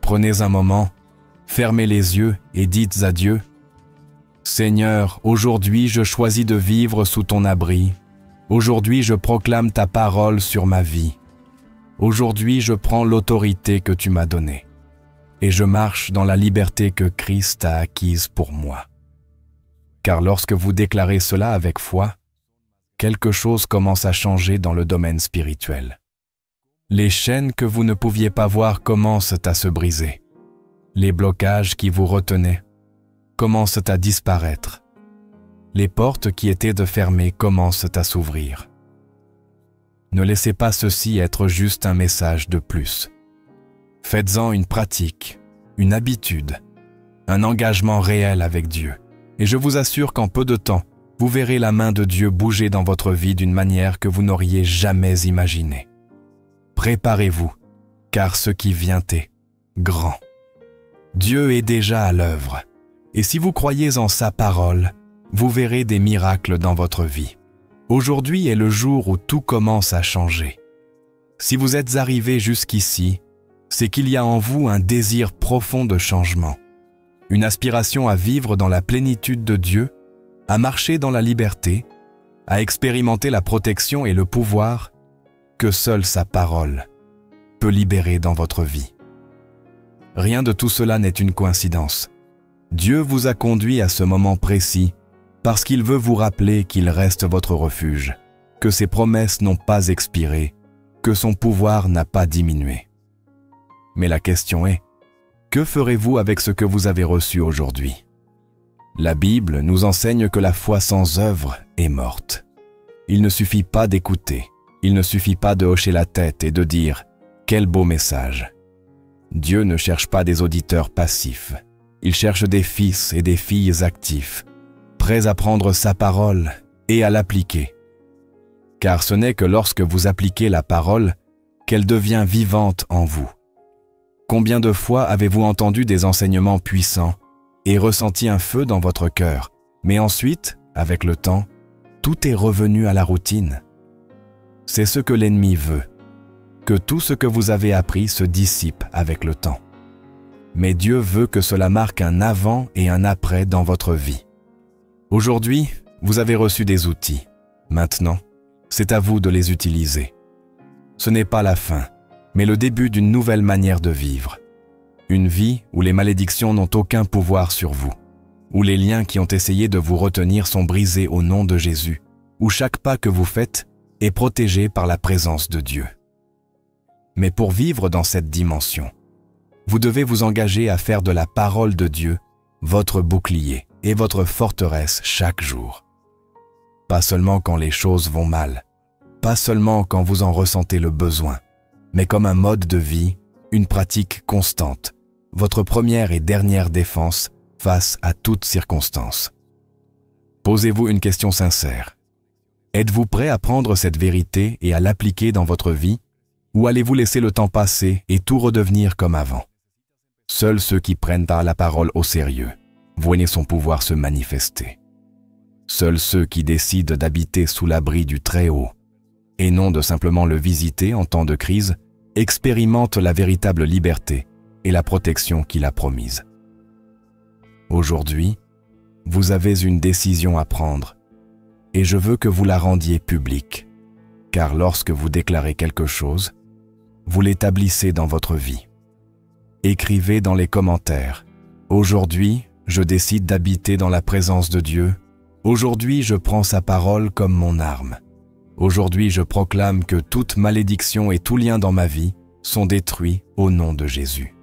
Prenez un moment, fermez les yeux et dites à Dieu, « Seigneur, aujourd'hui je choisis de vivre sous ton abri. Aujourd'hui je proclame ta parole sur ma vie. Aujourd'hui je prends l'autorité que tu m'as donnée. Et je marche dans la liberté que Christ a acquise pour moi. » Car lorsque vous déclarez cela avec foi, quelque chose commence à changer dans le domaine spirituel. Les chaînes que vous ne pouviez pas voir commencent à se briser. Les blocages qui vous retenaient commencent à disparaître. Les portes qui étaient de fermées commencent à s'ouvrir. Ne laissez pas ceci être juste un message de plus. Faites-en une pratique, une habitude, un engagement réel avec Dieu. Et je vous assure qu'en peu de temps, vous verrez la main de Dieu bouger dans votre vie d'une manière que vous n'auriez jamais imaginée. Préparez-vous, car ce qui vient est grand. Dieu est déjà à l'œuvre, et si vous croyez en sa parole, vous verrez des miracles dans votre vie. Aujourd'hui est le jour où tout commence à changer. Si vous êtes arrivé jusqu'ici, c'est qu'il y a en vous un désir profond de changement, une aspiration à vivre dans la plénitude de Dieu, à marcher dans la liberté, à expérimenter la protection et le pouvoir que seule sa parole peut libérer dans votre vie. Rien de tout cela n'est une coïncidence. Dieu vous a conduit à ce moment précis parce qu'il veut vous rappeler qu'il reste votre refuge, que ses promesses n'ont pas expiré, que son pouvoir n'a pas diminué. Mais la question est, que ferez-vous avec ce que vous avez reçu aujourd'hui? La Bible nous enseigne que la foi sans œuvre est morte. Il ne suffit pas d'écouter, il ne suffit pas de hocher la tête et de dire « Quel beau message !» Dieu ne cherche pas des auditeurs passifs, il cherche des fils et des filles actifs, prêts à prendre sa parole et à l'appliquer. Car ce n'est que lorsque vous appliquez la parole qu'elle devient vivante en vous. Combien de fois avez-vous entendu des enseignements puissants et ressenti un feu dans votre cœur, mais ensuite, avec le temps, tout est revenu à la routine? C'est ce que l'ennemi veut, que tout ce que vous avez appris se dissipe avec le temps. Mais Dieu veut que cela marque un avant et un après dans votre vie. Aujourd'hui, vous avez reçu des outils. Maintenant, c'est à vous de les utiliser. Ce n'est pas la fin, mais le début d'une nouvelle manière de vivre. Une vie où les malédictions n'ont aucun pouvoir sur vous, où les liens qui ont essayé de vous retenir sont brisés au nom de Jésus, où chaque pas que vous faites est protégé par la présence de Dieu. Mais pour vivre dans cette dimension, vous devez vous engager à faire de la parole de Dieu votre bouclier et votre forteresse chaque jour. Pas seulement quand les choses vont mal, pas seulement quand vous en ressentez le besoin, mais comme un mode de vie, une pratique constante, votre première et dernière défense face à toutes circonstances. Posez-vous une question sincère. Êtes-vous prêt à prendre cette vérité et à l'appliquer dans votre vie, ou allez-vous laisser le temps passer et tout redevenir comme avant? Seuls ceux qui prennent par la parole au sérieux voient son pouvoir se manifester. Seuls ceux qui décident d'habiter sous l'abri du Très-Haut, et non de simplement le visiter en temps de crise, expérimentent la véritable liberté et la protection qu'il a promise. Aujourd'hui, vous avez une décision à prendre, et je veux que vous la rendiez publique, car lorsque vous déclarez quelque chose, vous l'établissez dans votre vie. Écrivez dans les commentaires « Aujourd'hui, je décide d'habiter dans la présence de Dieu. Aujourd'hui, je prends sa parole comme mon arme. Aujourd'hui, je proclame que toute malédiction et tout lien dans ma vie sont détruits au nom de Jésus. »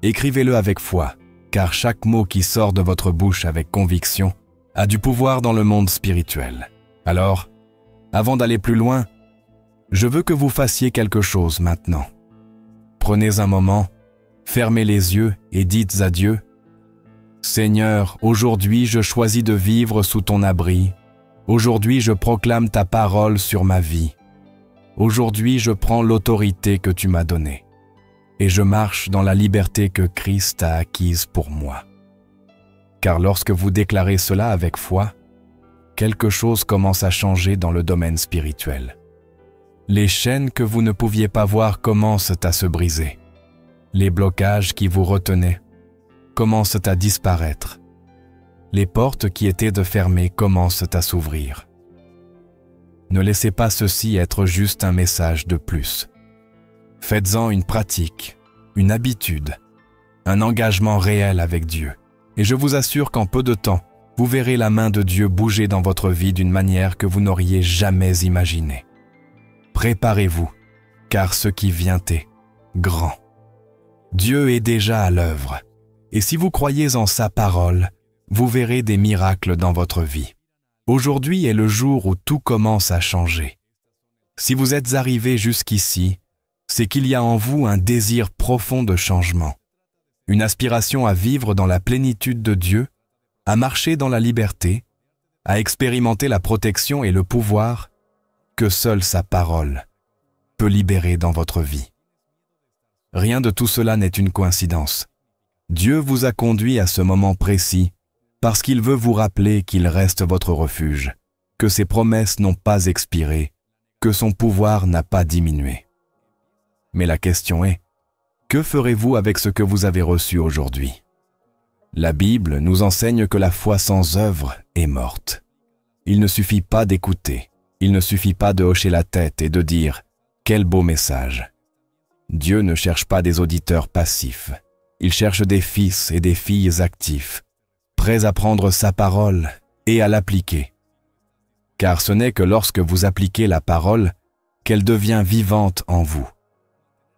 Écrivez-le avec foi, car chaque mot qui sort de votre bouche avec conviction a du pouvoir dans le monde spirituel. Alors, avant d'aller plus loin, Je veux que vous fassiez quelque chose maintenant. Prenez un moment, fermez les yeux et dites à Dieu, « Seigneur, aujourd'hui je choisis de vivre sous ton abri. Aujourd'hui je proclame ta parole sur ma vie. Aujourd'hui je prends l'autorité que tu m'as donnée. Et je marche dans la liberté que Christ a acquise pour moi. » Car lorsque vous déclarez cela avec foi, quelque chose commence à changer dans le domaine spirituel. Les chaînes que vous ne pouviez pas voir commencent à se briser. Les blocages qui vous retenaient commencent à disparaître. Les portes qui étaient fermées commencent à s'ouvrir. Ne laissez pas ceci être juste un message de plus. Faites-en une pratique, une habitude, un engagement réel avec Dieu. Et je vous assure qu'en peu de temps, vous verrez la main de Dieu bouger dans votre vie d'une manière que vous n'auriez jamais imaginée. Préparez-vous, car ce qui vient est grand. Dieu est déjà à l'œuvre, et si vous croyez en sa parole, vous verrez des miracles dans votre vie. Aujourd'hui est le jour où tout commence à changer. Si vous êtes arrivé jusqu'ici, c'est qu'il y a en vous un désir profond de changement, une aspiration à vivre dans la plénitude de Dieu, à marcher dans la liberté, à expérimenter la protection et le pouvoir que seule sa parole peut libérer dans votre vie. Rien de tout cela n'est une coïncidence. Dieu vous a conduit à ce moment précis parce qu'il veut vous rappeler qu'il reste votre refuge, que ses promesses n'ont pas expiré, que son pouvoir n'a pas diminué. Mais la question est, que ferez-vous avec ce que vous avez reçu aujourd'hui? La Bible nous enseigne que la foi sans œuvre est morte. Il ne suffit pas d'écouter, il ne suffit pas de hocher la tête et de dire « Quel beau message !» Dieu ne cherche pas des auditeurs passifs, il cherche des fils et des filles actifs, prêts à prendre sa parole et à l'appliquer. Car ce n'est que lorsque vous appliquez la parole qu'elle devient vivante en vous.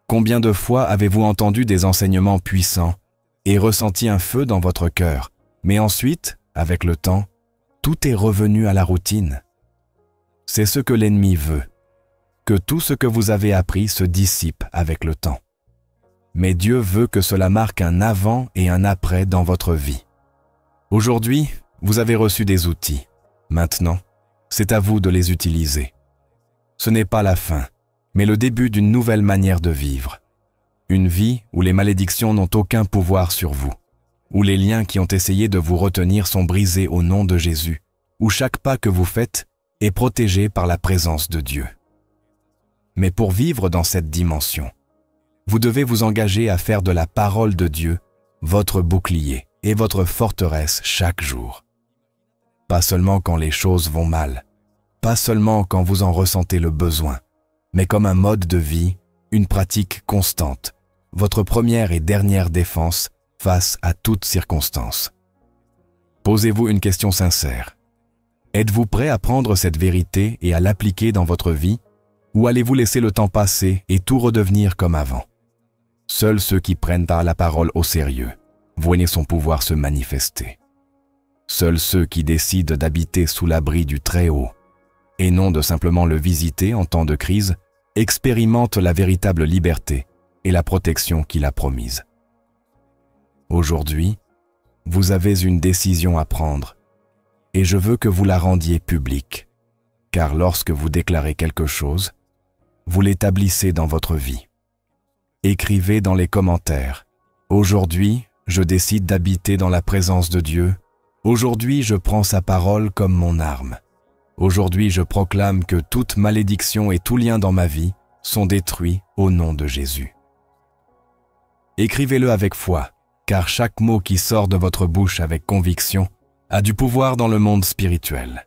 Combien de fois avez-vous entendu des enseignements puissants et ressenti un feu dans votre cœur, mais ensuite, avec le temps, tout est revenu à la routine? C'est ce que l'ennemi veut, que tout ce que vous avez appris se dissipe avec le temps. Mais Dieu veut que cela marque un avant et un après dans votre vie. Aujourd'hui, vous avez reçu des outils. Maintenant, c'est à vous de les utiliser. Ce n'est pas la fin, mais le début d'une nouvelle manière de vivre. Une vie où les malédictions n'ont aucun pouvoir sur vous, où les liens qui ont essayé de vous retenir sont brisés au nom de Jésus, où chaque pas que vous faites est protégé par la présence de Dieu. Mais pour vivre dans cette dimension, vous devez vous engager à faire de la parole de Dieu votre bouclier et votre forteresse chaque jour. Pas seulement quand les choses vont mal, pas seulement quand vous en ressentez le besoin, mais comme un mode de vie, une pratique constante, votre première et dernière défense face à toute circonstance. Posez-vous une question sincère. Êtes-vous prêt à prendre cette vérité et à l'appliquer dans votre vie, ou allez-vous laisser le temps passer et tout redevenir comme avant? Seuls ceux qui prennent par la parole au sérieux voient son pouvoir se manifester. Seuls ceux qui décident d'habiter sous l'abri du Très-Haut, et non de simplement le visiter en temps de crise, expérimentent la véritable liberté et la protection qu'il a promise. Aujourd'hui, vous avez une décision à prendre, et je veux que vous la rendiez publique, car lorsque vous déclarez quelque chose, vous l'établissez dans votre vie. Écrivez dans les commentaires « Aujourd'hui, je décide d'habiter dans la présence de Dieu. Aujourd'hui, je prends sa parole comme mon arme. Aujourd'hui, je proclame que toute malédiction et tout lien dans ma vie sont détruits au nom de Jésus. » Écrivez-le avec foi, car chaque mot qui sort de votre bouche avec conviction a du pouvoir dans le monde spirituel.